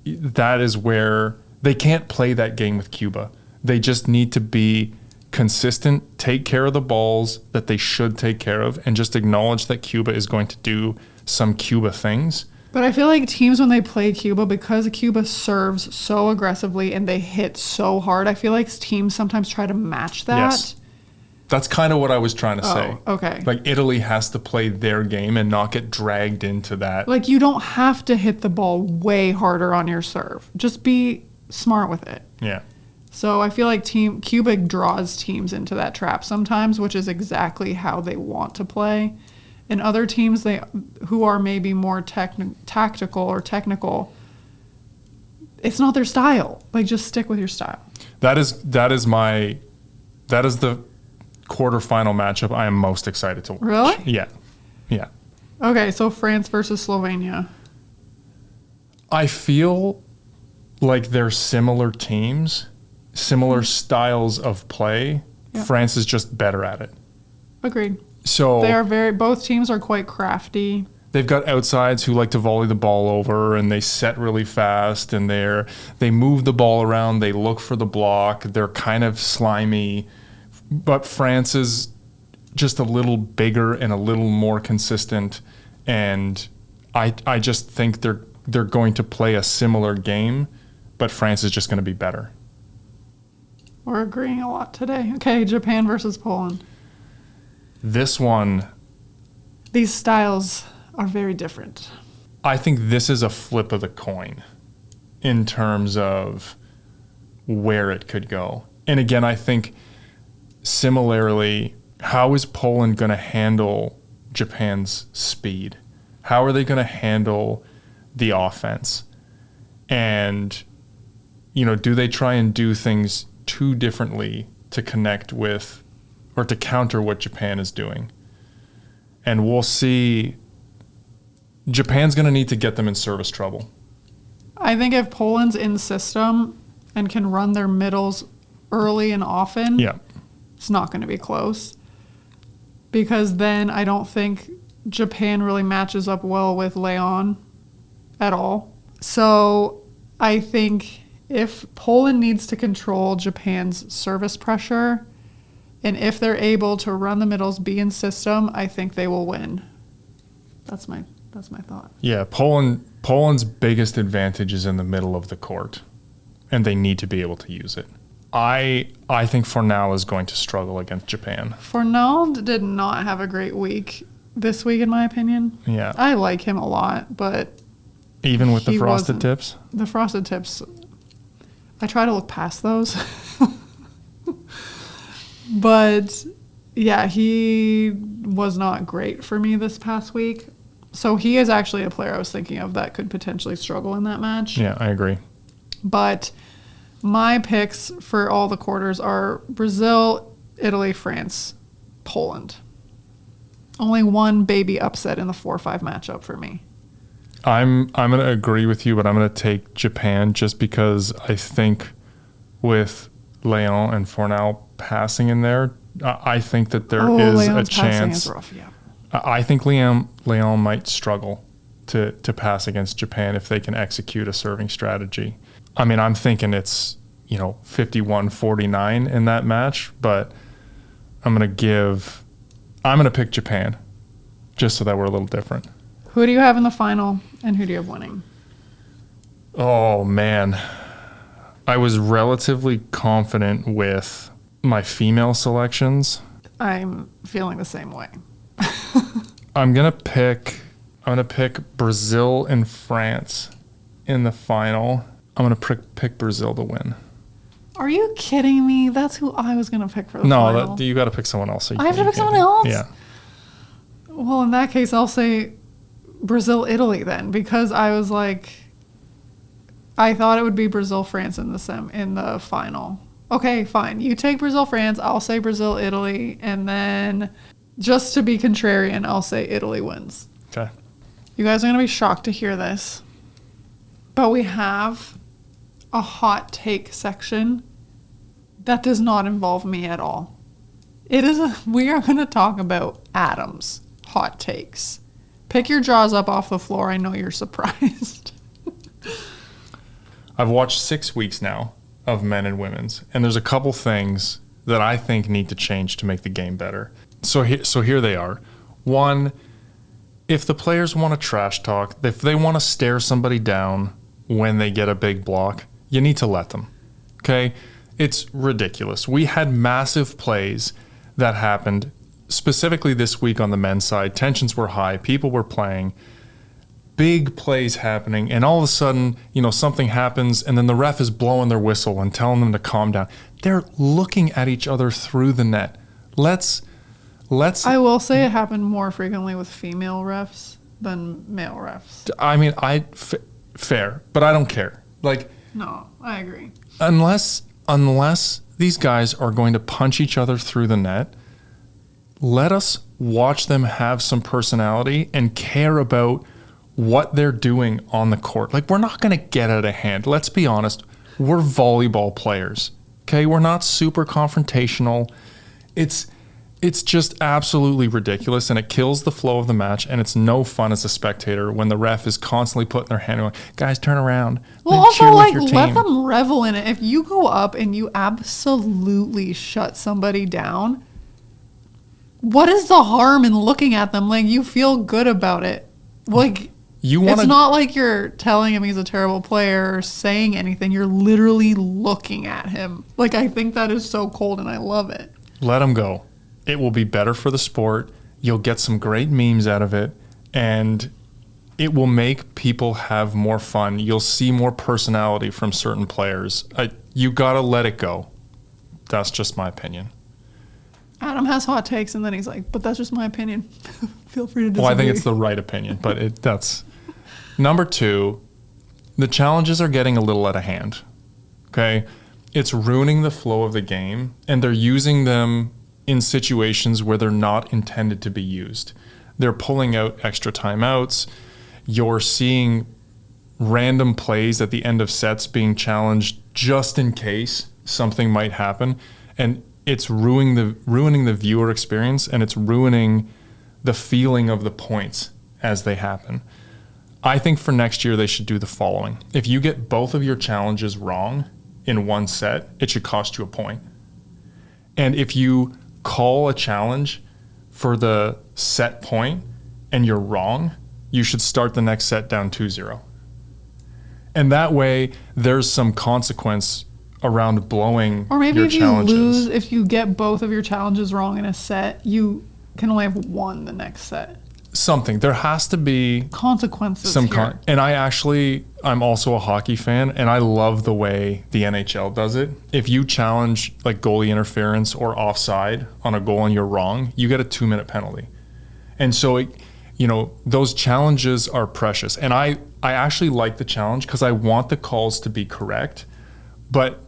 Speaker 2: that is where they can't play that game with Cuba. They just need to be consistent, take care of the balls that they should take care of, and just acknowledge that Cuba is going to do some Cuba things.
Speaker 1: But I feel like teams, when they play Cuba, because Cuba serves so aggressively and they hit so hard, I feel like teams sometimes try to match that.
Speaker 2: Yes. That's kind of what I was trying to say.
Speaker 1: Okay.
Speaker 2: Like, Italy has to play their game and not get dragged into that.
Speaker 1: Like, you don't have to hit the ball way harder on your serve. Just be smart with it.
Speaker 2: Yeah.
Speaker 1: So I feel like Cuba draws teams into that trap sometimes, which is exactly how they want to play. And other teams who are maybe more tactical or technical, it's not their style. Like, just stick with your style.
Speaker 2: That is the quarterfinal matchup I am most excited to watch.
Speaker 1: Really?
Speaker 2: Yeah.
Speaker 1: Okay, so France versus Slovenia.
Speaker 2: I feel like they're similar teams, similar styles of play.
Speaker 1: Yeah.
Speaker 2: France is just better at it.
Speaker 1: Agreed.
Speaker 2: So
Speaker 1: both teams are quite crafty.
Speaker 2: They've got outsides who like to volley the ball over, and they set really fast, and they move the ball around, they look for the block, they're kind of slimy. But France is just a little bigger and a little more consistent, and I just think they're going to play a similar game, but France is just going to be better.
Speaker 1: We're agreeing a lot today. Okay, Japan versus Poland.
Speaker 2: This one,
Speaker 1: these styles are very different.
Speaker 2: I think this is a flip of the coin in terms of where it could go. And again, I think similarly, how is Poland going to handle Japan's speed? How are they going to handle the offense? And, do they try and do things too differently to connect with or to counter what Japan is doing? And we'll see. Japan's going to need to get them in service trouble.
Speaker 1: I think if Poland's in system and can run their middles early and often, it's not going to be close. Because then I don't think Japan really matches up well with Leon at all. So I think if Poland needs to control Japan's service pressure, and if they're able to run the middles, be in system, I think they will win. That's my thought.
Speaker 2: Yeah, Poland's biggest advantage is in the middle of the court, and they need to be able to use it. I think Fornal is going to struggle against Japan.
Speaker 1: Fornal did not have a great week this week, in my opinion.
Speaker 2: Yeah.
Speaker 1: I like him a lot, but
Speaker 2: even with the frosted tips?
Speaker 1: The frosted tips, I try to look past those. But, yeah, he was not great for me this past week. So he is actually a player I was thinking of that could potentially struggle in that match.
Speaker 2: Yeah, I agree.
Speaker 1: But my picks for all the quarters are Brazil, Italy, France, Poland. Only one baby upset in the 4-5 matchup for me.
Speaker 2: I'm going to agree with you, but I'm going to take Japan just because I think with Leon and Fornal passing in there, I think that there is
Speaker 1: Leon's
Speaker 2: a chance.
Speaker 1: passing is rough, yeah.
Speaker 2: I think Leon might struggle to pass against Japan if they can execute a serving strategy. I mean, I'm thinking it's, 51-49 in that match, but I'm going to pick Japan just so that we're a little different.
Speaker 1: Who do you have in the final and who do you have winning?
Speaker 2: Oh, man. I was relatively confident with my female selections.
Speaker 1: I'm feeling the same way.
Speaker 2: I'm gonna pick Brazil and France in the final. I'm gonna pick Brazil to win.
Speaker 1: Are you kidding me? That's who I was gonna pick for the final.
Speaker 2: No, you got to pick someone else. So
Speaker 1: I have to pick someone else?
Speaker 2: Yeah.
Speaker 1: Well, in that case, I'll say Brazil, Italy then, because I was like, I thought it would be Brazil, France in the final. Okay, fine. You take Brazil, France. I'll say Brazil, Italy, and then just to be contrarian, I'll say Italy wins.
Speaker 2: Okay.
Speaker 1: You guys are gonna be shocked to hear this, but we have a hot take section that does not involve me at all. We are going to talk about Adam's hot takes. Pick your jaws up off the floor. I know you're surprised.
Speaker 2: I've watched 6 weeks now of men and women's, and there's a couple things that I think need to change to make the game better. So here they are. One, if the players want to trash talk, if they want to stare somebody down when they get a big block, you need to let them. Okay? It's ridiculous. We had massive plays that happened specifically this week on the men's side. Tensions were high. People were playing. Big plays happening. And all of a sudden, something happens and then the ref is blowing their whistle and telling them to calm down. They're looking at each other through the net. Let's.
Speaker 1: I will say it happened more frequently with female refs than male refs.
Speaker 2: I mean, fair, but I don't care.
Speaker 1: No, I agree.
Speaker 2: Unless these guys are going to punch each other through the net, let us watch them have some personality and care about what they're doing on the court. We're not going to get out of hand. Let's be honest. We're volleyball players. Okay? We're not super confrontational. It's just absolutely ridiculous, and it kills the flow of the match, and it's no fun as a spectator when the ref is constantly putting their hand on, guys, turn around.
Speaker 1: Well, also, let them revel in it. If you go up and you absolutely shut somebody down, what is the harm in looking at them? You feel good about it. It's not like you're telling him he's a terrible player or saying anything. You're literally looking at him. I think that is so cold, and I love it.
Speaker 2: Let him go. It will be better for the sport. You'll get some great memes out of it, and it will make people have more fun. You'll see more personality from certain players. You got to let it go. That's just my opinion.
Speaker 1: Adam has hot takes, and then he's like, but that's just my opinion. Feel free to disagree.
Speaker 2: Well, I think it's the right opinion, but that's... Number 2, the challenges are getting a little out of hand. Okay? It's ruining the flow of the game, and they're using them in situations where they're not intended to be used. They're pulling out extra timeouts. You're seeing random plays at the end of sets being challenged just in case something might happen. And it's ruining the viewer experience, and it's ruining the feeling of the points as they happen. I think for next year they should do the following. If you get both of your challenges wrong in one set, it should cost you a point. And if you call a challenge for the set point and you're wrong, you should start the next set down 2-0. And that way there's some consequence around blowing
Speaker 1: or maybe
Speaker 2: your
Speaker 1: if
Speaker 2: challenges.
Speaker 1: You lose, if you get both of your challenges wrong in a set, you can only have one the next set.
Speaker 2: Something. There has to be
Speaker 1: consequences here.
Speaker 2: And I'm also a hockey fan, and I love the way the NHL does it. If you challenge goalie interference or offside on a goal and you're wrong, you get a 2-minute penalty. And so, those challenges are precious. And I actually like the challenge because I want the calls to be correct, but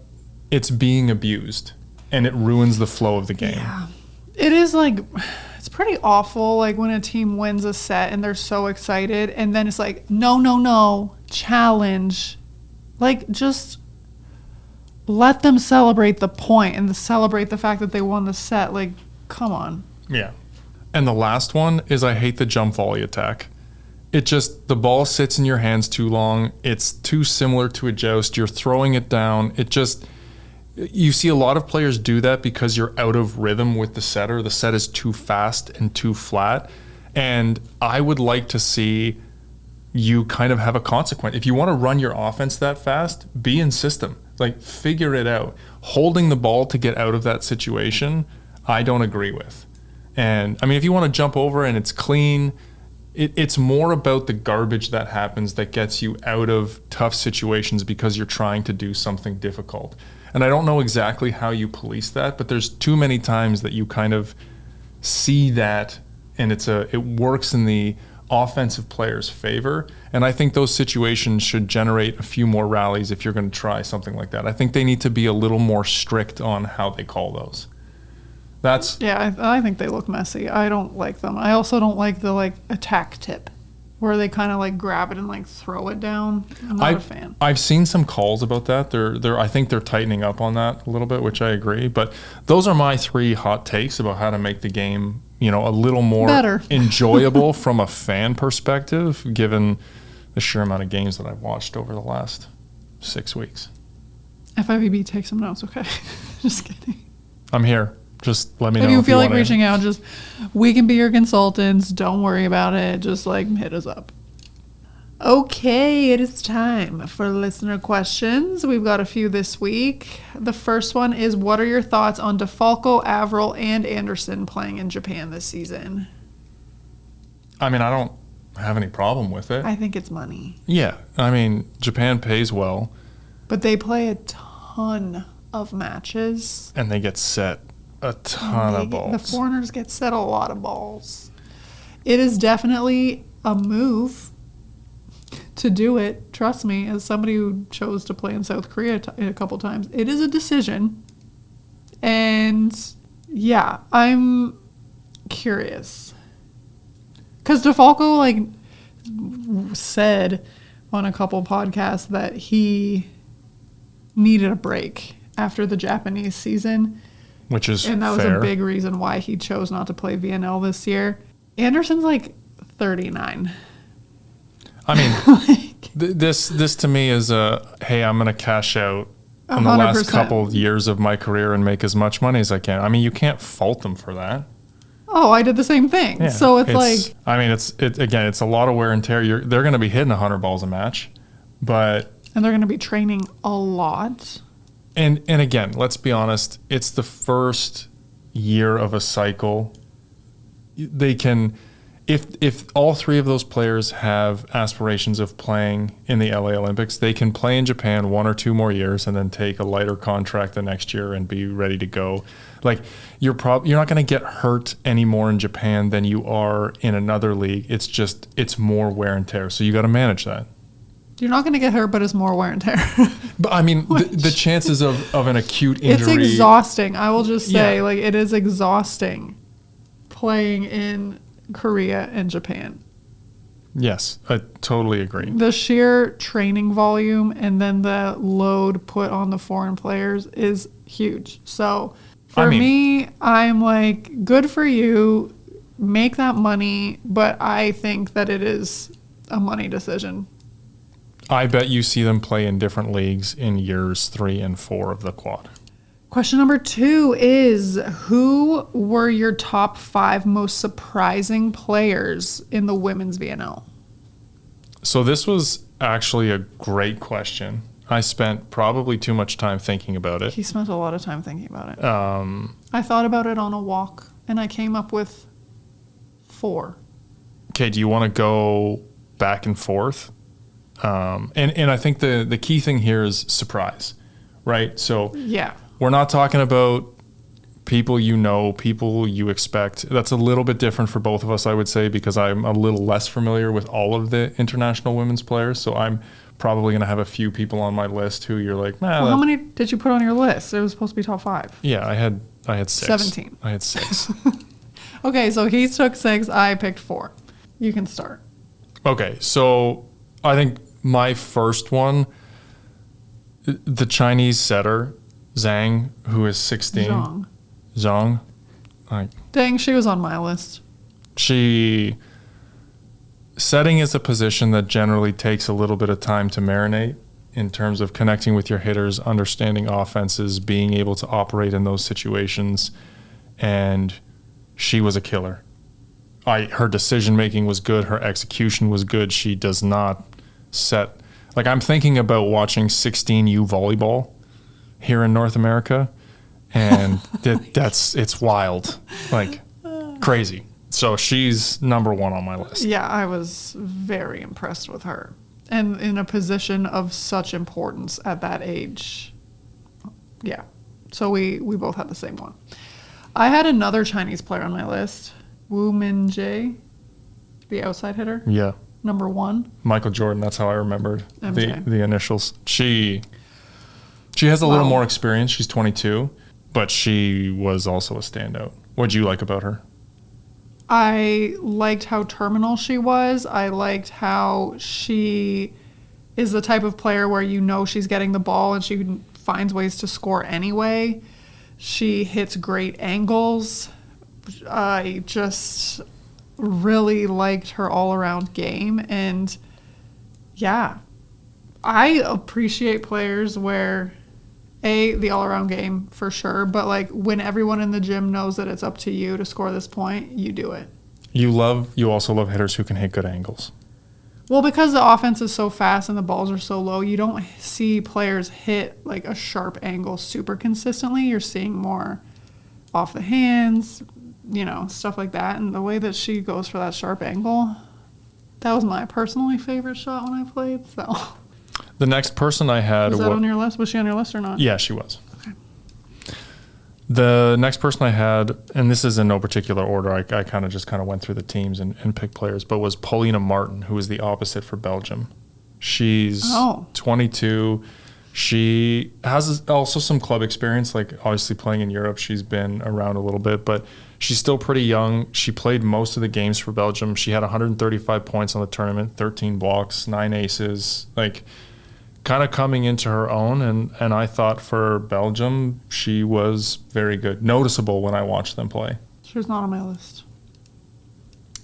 Speaker 2: it's being abused, and it ruins the flow of the game.
Speaker 1: Yeah. It is it's pretty awful when a team wins a set and they're so excited and then it's no, challenge. Just let them celebrate the point and celebrate the fact that they won the set. Come on.
Speaker 2: Yeah. And the last one is I hate the jump volley attack. The ball sits in your hands too long. It's too similar to a joust. You're throwing it down. you see a lot of players do that because you're out of rhythm with the setter. The set is too fast and too flat. And I would like to see you kind of have a consequence. If you want to run your offense that fast, be in system. Like, figure it out. Holding the ball to get out of that situation, I don't agree with. And, I mean, if you want to jump over and it's clean, it's more about the garbage that happens that gets you out of tough situations because you're trying to do something difficult. And I don't know exactly how you police that, but there's too many times that you kind of see that, and it works in the offensive player's favor. And I think those situations should generate a few more rallies if you're going to try something like that. I think they need to be a little more strict on how they call those.
Speaker 1: I think they look messy. I don't like them. I also don't like the attack tip where they kind of grab it and throw it down. I'm not a fan.
Speaker 2: I've seen some calls about that. I think they're tightening up on that a little bit, which I agree. But those are my 3 hot takes about how to make the game, a little more
Speaker 1: better,
Speaker 2: enjoyable from a fan perspective, given the sheer amount of games that I've watched over the last 6 weeks.
Speaker 1: FIVB, take some notes, okay? Just kidding.
Speaker 2: I'm here. Just let me know
Speaker 1: if you feel like reaching out. We can be your consultants. Don't worry about it. Just hit us up. Okay, it is time for listener questions. We've got a few this week. The first one is, what are your thoughts on DeFalco, Averill, and Anderson playing in Japan this season?
Speaker 2: I mean, I don't have any problem with it.
Speaker 1: I think it's money.
Speaker 2: Yeah. I mean, Japan pays well.
Speaker 1: But they play a ton of matches.
Speaker 2: And they get set a ton of balls.
Speaker 1: The foreigners get set a lot of balls. It is definitely a move to do it. Trust me, as somebody who chose to play in South Korea a couple times, it is a decision. And yeah, I'm curious. Because DeFalco said on a couple podcasts that he needed a break after the Japanese season.
Speaker 2: Which is fair.
Speaker 1: And that was a big reason why he chose not to play VNL this year. Anderson's 39.
Speaker 2: I mean, this to me is hey, I'm going to cash out in the
Speaker 1: 100%.
Speaker 2: last couple of years of my career and make as much money as I can. I mean, you can't fault them for that.
Speaker 1: Oh, I did the same thing. Yeah, so it's
Speaker 2: I mean, it's a lot of wear and tear. They're going to be hitting 100 balls a match, and
Speaker 1: they're going to be training a lot.
Speaker 2: And again, let's be honest, it's the first year of a cycle. They can, if all 3 of those players have aspirations of playing in the LA Olympics, they can play in Japan 1 or 2 more years and then take a lighter contract the next year and be ready to go. You're not going to get hurt any more in Japan than you are in another league. It's more wear and tear. So you got to manage that.
Speaker 1: You're not going to get hurt, but it's more wear and tear.
Speaker 2: But I mean, the chances of an acute injury.
Speaker 1: It's exhausting. I will just say, it is exhausting playing in Korea and Japan.
Speaker 2: Yes, I totally agree.
Speaker 1: The sheer training volume and then the load put on the foreign players is huge. So for me, I'm good for you. Make that money. But I think that it is a money decision.
Speaker 2: I bet you see them play in different leagues in years 3 and 4 of the quad.
Speaker 1: Question number 2 is, who were your top 5 most surprising players in the women's VNL?
Speaker 2: So this was actually a great question. I spent probably too much time thinking about it.
Speaker 1: He spent a lot of time thinking about it. I thought about it on a walk, and I came up with 4.
Speaker 2: Okay, do you want to go back and forth? And I think the key thing here is surprise, right? So
Speaker 1: yeah,
Speaker 2: we're not talking about people people you expect. That's a little bit different for both of us, I would say, because I'm a little less familiar with all of the international women's players. So I'm probably going to have a few people on my list who you're like, nah.
Speaker 1: Well, how many did you put on your list? It was supposed to be top 5.
Speaker 2: Yeah, I had 6.
Speaker 1: 17.
Speaker 2: I had 6.
Speaker 1: Okay, so he took 6. I picked 4. You can start.
Speaker 2: Okay, so I think my first one, the Chinese setter, Zhang, who is 16. Zhang.
Speaker 1: Dang, she was on my list.
Speaker 2: Setting is a position that generally takes a little bit of time to marinate. in terms of connecting with your hitters, understanding offenses, being able to operate in those situations. And she was a killer. Her decision making was good. Her execution was good. She does not set. Like, I'm thinking about watching 16U volleyball here in North America, and it's wild, like crazy. So she's number one on my list.
Speaker 1: Yeah, I was very impressed with her. And in a position of such importance at that age. Yeah. So we both had the same one. I had another Chinese player on my list, Wu Minjie, the outside hitter.
Speaker 2: Yeah.
Speaker 1: Number 1.
Speaker 2: Michael Jordan, that's how I remembered
Speaker 1: MJ.
Speaker 2: the initials. She has a little more experience. She's 22, but she was also a standout. What'd you like about her?
Speaker 1: I liked how terminal she was. I liked how she is the type of player where you know she's getting the ball and she finds ways to score anyway. She hits great angles. I just really liked her all-around game. And, yeah, I appreciate players where, the all-around game for sure, but like when everyone in the gym knows that it's up to you to score this point, you do it. You
Speaker 2: also love hitters who can hit good angles.
Speaker 1: Well, because the offense is so fast and the balls are so low, you don't see players hit like a sharp angle super consistently. You're seeing more off the hands, stuff like that. And the way that she goes for that sharp angle, that was my personally favorite shot when I played. So
Speaker 2: the next person I had...
Speaker 1: Was that on your list? Was she on your list or not?
Speaker 2: Yeah, she was.
Speaker 1: Okay.
Speaker 2: The next person I had, and this is in no particular order, I kind of went through the teams and picked players, but was Paulina Martin, who is the opposite for Belgium. She's 22. She has also some club experience, like obviously playing in Europe. She's been around a little bit, but she's still pretty young. She played most of the games for Belgium. She had 135 points on the tournament, 13 blocks, 9 aces, like kind of coming into her own. And I thought for Belgium, she was very good. Noticeable when I watched them play.
Speaker 1: She was not on my list.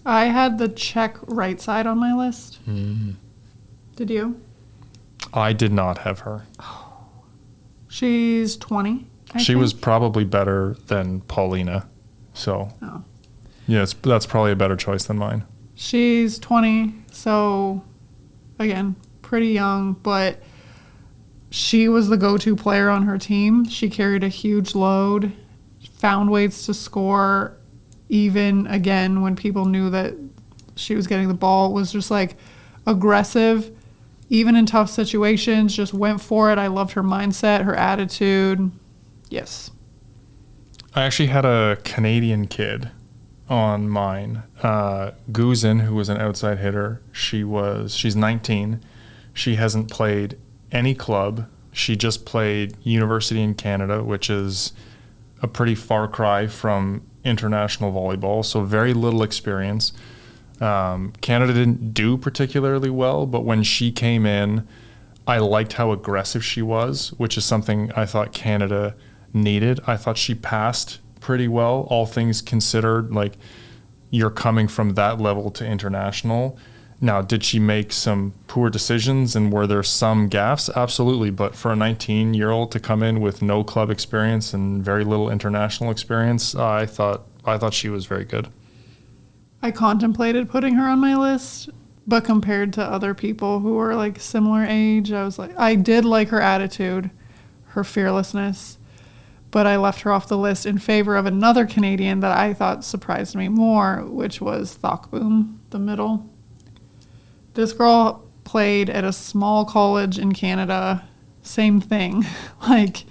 Speaker 1: I had the Czech right side on my list. Did you?
Speaker 2: I did not have her.
Speaker 1: She's 20.
Speaker 2: She was probably better than Paulina. So, yeah, that's probably a better choice than mine.
Speaker 1: She's 20. So, again, pretty young, but she was the go-to player on her team. She carried a huge load, found ways to score, even, again, when people knew that she was getting the ball. It was just, like, aggressive. Even in tough situations, just went for it. I loved her mindset, her attitude. Yes.
Speaker 2: I actually had a Canadian kid on mine. Guzin, who was an outside hitter. She's 19. She hasn't played any club. She just played university in Canada, which is a pretty far cry from international volleyball, so very little experience. Canada didn't do particularly well, but when she came in, I liked how aggressive she was, which is something I thought Canada needed. I thought she passed pretty well, all things considered. Like, you're coming from that level to international. Now, did she make some poor decisions and were there some gaffes? Absolutely. But for a 19-year-old to come in with no club experience and very little international experience, I thought she was very good.
Speaker 1: I contemplated putting her on my list, but compared to other people who were like similar age, I was like, I did like her attitude, her fearlessness, but I left her off the list in favor of another Canadian that I thought surprised me more, which was Thokboom, the middle. This girl played at a small college in Canada, same thing, like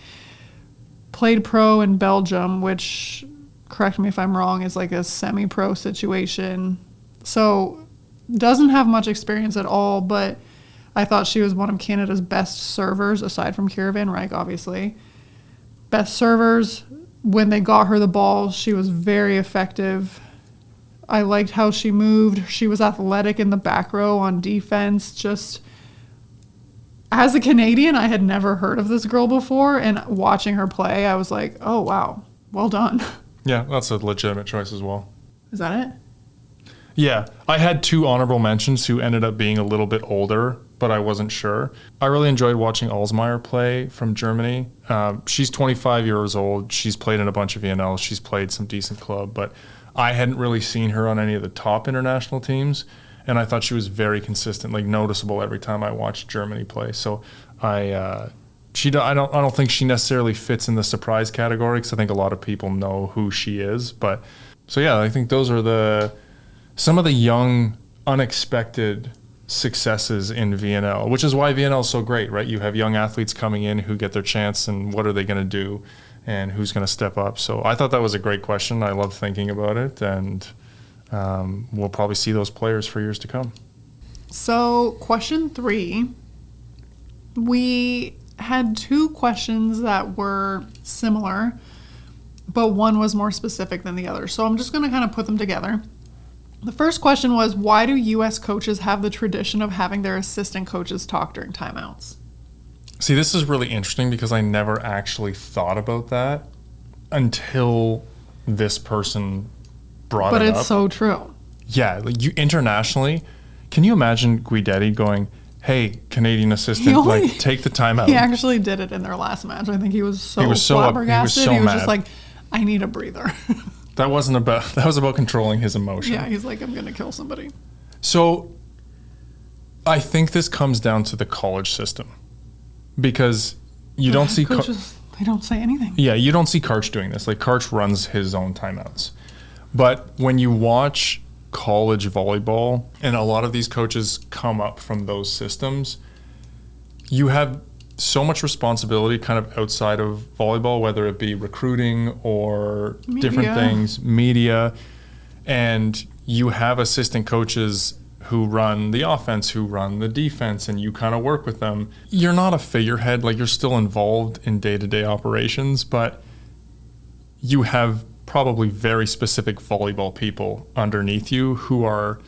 Speaker 1: played pro in Belgium, which, correct me if I'm wrong, is like a semi-pro situation. So doesn't have much experience at all, but I thought she was one of Canada's best servers, aside from Kira Van Rijk, obviously. Best servers. When they got her the ball, she was very effective. I liked how she moved. She was athletic in the back row on defense. Just as a Canadian, I had never heard of this girl before, and watching her play, I was like, oh, wow, well done.
Speaker 2: Yeah, that's a legitimate choice as well.
Speaker 1: Is that it?
Speaker 2: Yeah, I had 2 honorable mentions who ended up being a little bit older, but I wasn't sure. I really enjoyed watching Alsmeyer play from Germany. She's 25 years old. She's played in a bunch of VNLs. She's played some decent club, but I hadn't really seen her on any of the top international teams, and I thought she was very consistent, like noticeable every time I watched Germany play. So I don't think she necessarily fits in the surprise category because I think a lot of people know who she is. But so yeah, I think those are some of the young, unexpected successes in VNL, which is why VNL is so great, right? You have young athletes coming in who get their chance, and what are they going to do, and who's going to step up. So I thought that was a great question. I love thinking about it, and we'll probably see those players for years to come.
Speaker 1: So question 3, we had 2 questions that were similar, but one was more specific than the other. So I'm just going to kind of put them together. The first question was, why do U.S. coaches have the tradition of having their assistant coaches talk during timeouts?
Speaker 2: See, this is really interesting because I never actually thought about that until this person brought it up.
Speaker 1: But it's so true.
Speaker 2: Yeah, like internationally, can you imagine Guidetti going, hey, Canadian assistant, take the timeout?
Speaker 1: He actually did it in their last match. I think he was so flabbergasted.
Speaker 2: He was
Speaker 1: just like, I need a breather.
Speaker 2: That was about controlling his emotion.
Speaker 1: Yeah, he's like, I'm going to kill somebody.
Speaker 2: So I think this comes down to the college system because you don't see
Speaker 1: coaches, they don't say anything.
Speaker 2: Yeah, you don't see Karch doing this. Like Karch runs his own timeouts. But when you watch college volleyball and a lot of these coaches come up from those systems, you have so much responsibility kind of outside of volleyball, whether it be recruiting or different things, media, and you have assistant coaches who run the offense, who run the defense, and you kind of work with them. You're not a figurehead, like you're still involved in day-to-day operations, but you have probably very specific volleyball people underneath you who are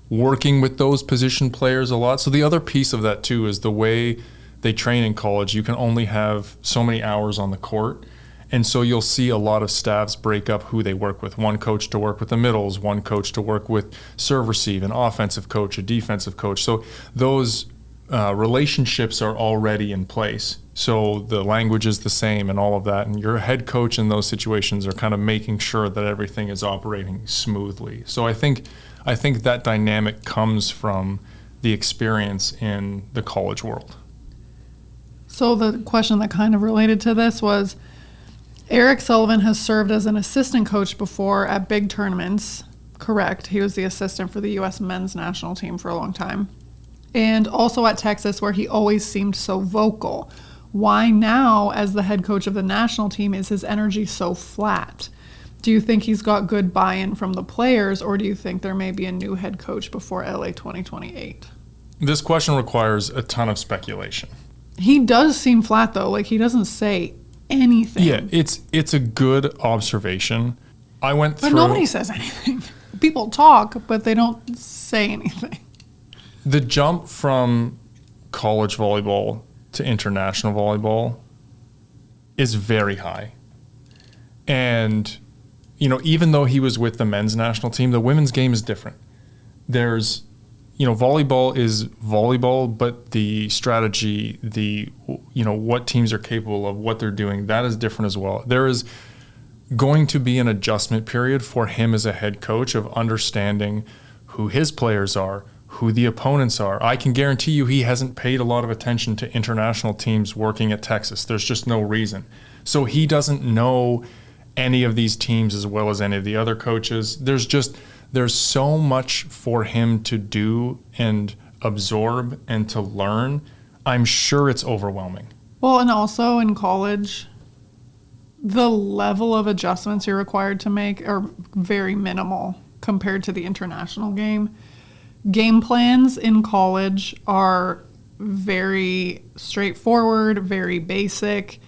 Speaker 2: working with those position players a lot. So the other piece of that too is the way they train in college. You can only have so many hours on the court. And so you'll see a lot of staffs break up who they work with. One coach to work with the middles, one coach to work with serve receive, an offensive coach, a defensive coach. So those relationships are already in place. So the language is the same and all of that. And your head coach in those situations are kind of making sure that everything is operating smoothly. So I think that dynamic comes from the experience in the college world.
Speaker 1: So the question that kind of related to this was, Eric Sullivan has served as an assistant coach before at big tournaments. Correct. He was the assistant for the U.S. men's national team for a long time. And also at Texas, where he always seemed so vocal. Why now, as the head coach of the national team, is his energy so flat? Do you think he's got good buy-in from the players, or do you think there may be a new head coach before LA 2028?
Speaker 2: This question requires a ton of speculation.
Speaker 1: He does seem flat, though. Like, he doesn't say anything.
Speaker 2: Yeah, it's a good observation. But
Speaker 1: nobody says anything. People talk, but they don't say anything.
Speaker 2: The jump from college volleyball to international volleyball is very high. And, even though he was with the men's national team, the women's game is different. There's, volleyball is volleyball, but the strategy, what teams are capable of, what they're doing, that is different as well. There is going to be an adjustment period for him as a head coach of understanding who his players are, who the opponents are. I can guarantee you he hasn't paid a lot of attention to international teams working at Texas. There's just no reason. So he doesn't know any of these teams as well as any of the other coaches. There's so much for him to do and absorb and to learn. I'm sure it's overwhelming.
Speaker 1: Well, and also in college, the level of adjustments you're required to make are very minimal compared to the international game. Game plans in college are very straightforward, very basic.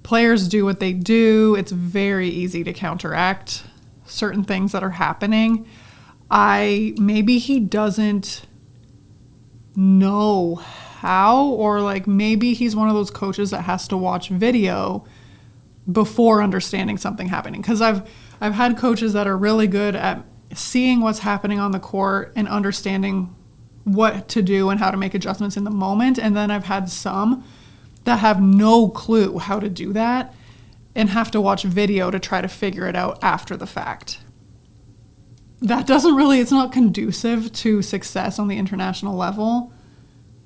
Speaker 1: Players do what they do. It's very easy to counteract certain things that are happening. Maybe he doesn't know how, or maybe he's one of those coaches that has to watch video before understanding something happening. Because I've had coaches that are really good at seeing what's happening on the court and understanding what to do and how to make adjustments in the moment. And then I've had some that have no clue how to do that and have to watch video to try to figure it out after the fact. That it's not conducive to success on the international level,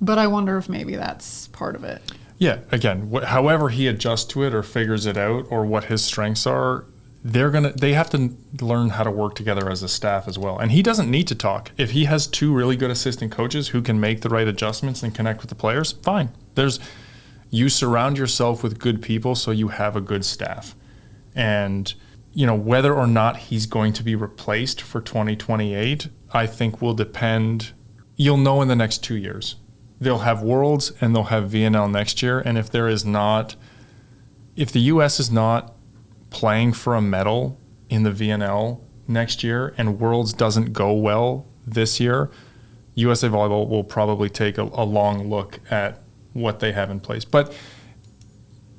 Speaker 1: but I wonder if maybe that's part of it.
Speaker 2: Yeah, again, however he adjusts to it or figures it out, or what his strengths are, they have to learn how to work together as a staff as well. And he doesn't need to talk. If he has two really good assistant coaches who can make the right adjustments and connect with the players, fine. You surround yourself with good people so you have a good staff. And whether or not he's going to be replaced for 2028, I think will depend. You'll know in the next 2 years. They'll have Worlds and they'll have VNL next year. And if the U.S. is not playing for a medal in the VNL next year and Worlds doesn't go well this year, USA Volleyball will probably take a long look at what they have in place. But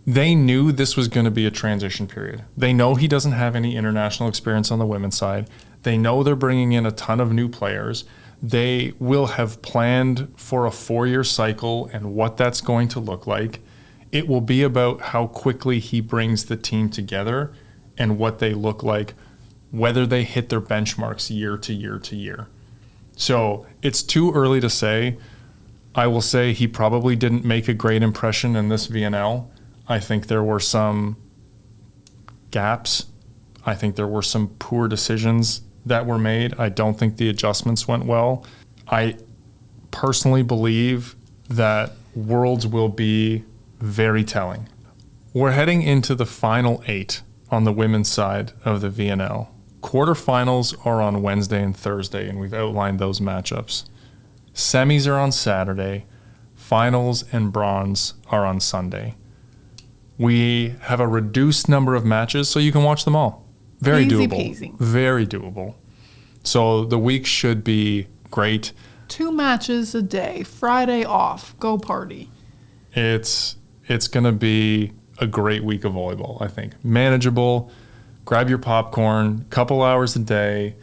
Speaker 2: they knew this was going to be a transition period. They know he doesn't have any international experience on the women's side. They know they're bringing in a ton of new players. They will have planned for a 4-year cycle and what that's going to look like. It will be about how quickly he brings the team together and what they look like, whether they hit their benchmarks year to year to year. So it's too early to say. I will say he probably didn't make a great impression in this VNL. I think there were some gaps. I think there were some poor decisions that were made. I don't think the adjustments went well. I personally believe that Worlds will be very telling. We're heading into the final 8 on the women's side of the VNL. Quarterfinals are on Wednesday and Thursday, and we've outlined those matchups. Semis are on Saturday. Finals and bronze are on Sunday. We have a reduced number of matches, so you can watch them all. Very
Speaker 1: Easy
Speaker 2: doable.
Speaker 1: peasy.
Speaker 2: Very doable. So the week should be great.
Speaker 1: 2 matches a day. Friday off. Go party.
Speaker 2: It's going to be a great week of volleyball, I think. Manageable. Grab your popcorn. Couple hours a day.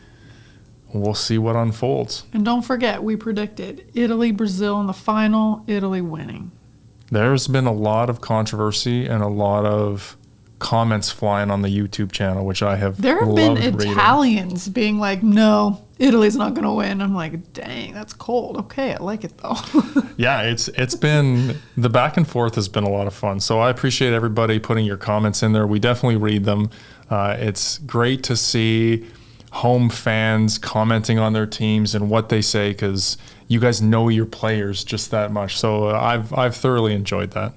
Speaker 2: We'll see what unfolds.
Speaker 1: And don't forget, we predicted Italy, Brazil in the final, Italy winning.
Speaker 2: There's been a lot of controversy and a lot of comments flying on the YouTube channel, which I have
Speaker 1: There have
Speaker 2: loved
Speaker 1: been
Speaker 2: reading.
Speaker 1: Italians being like, no, Italy's not going to win. I'm like, dang, that's cold. Okay, I like it though.
Speaker 2: Yeah, it's been, the back and forth has been a lot of fun. So I appreciate everybody putting your comments in there. We definitely read them. It's great to see home fans commenting on their teams and what they say, because you guys know your players just that much. So I've thoroughly enjoyed that.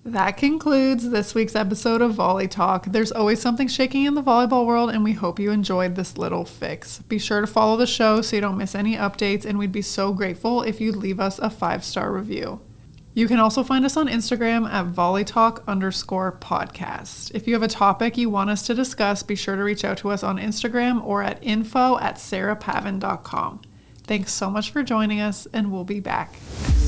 Speaker 1: That concludes this week's episode of Volley Talk. There's always something shaking in the volleyball world, and we hope you enjoyed this little fix. Be sure to follow the show so you don't miss any updates, and we'd be so grateful if you'd leave us a 5-star review. You can also find us on Instagram at volleytalk_podcast. If you have a topic you want us to discuss, be sure to reach out to us on Instagram or at info@sarahpavin.com. Thanks so much for joining us, and we'll be back next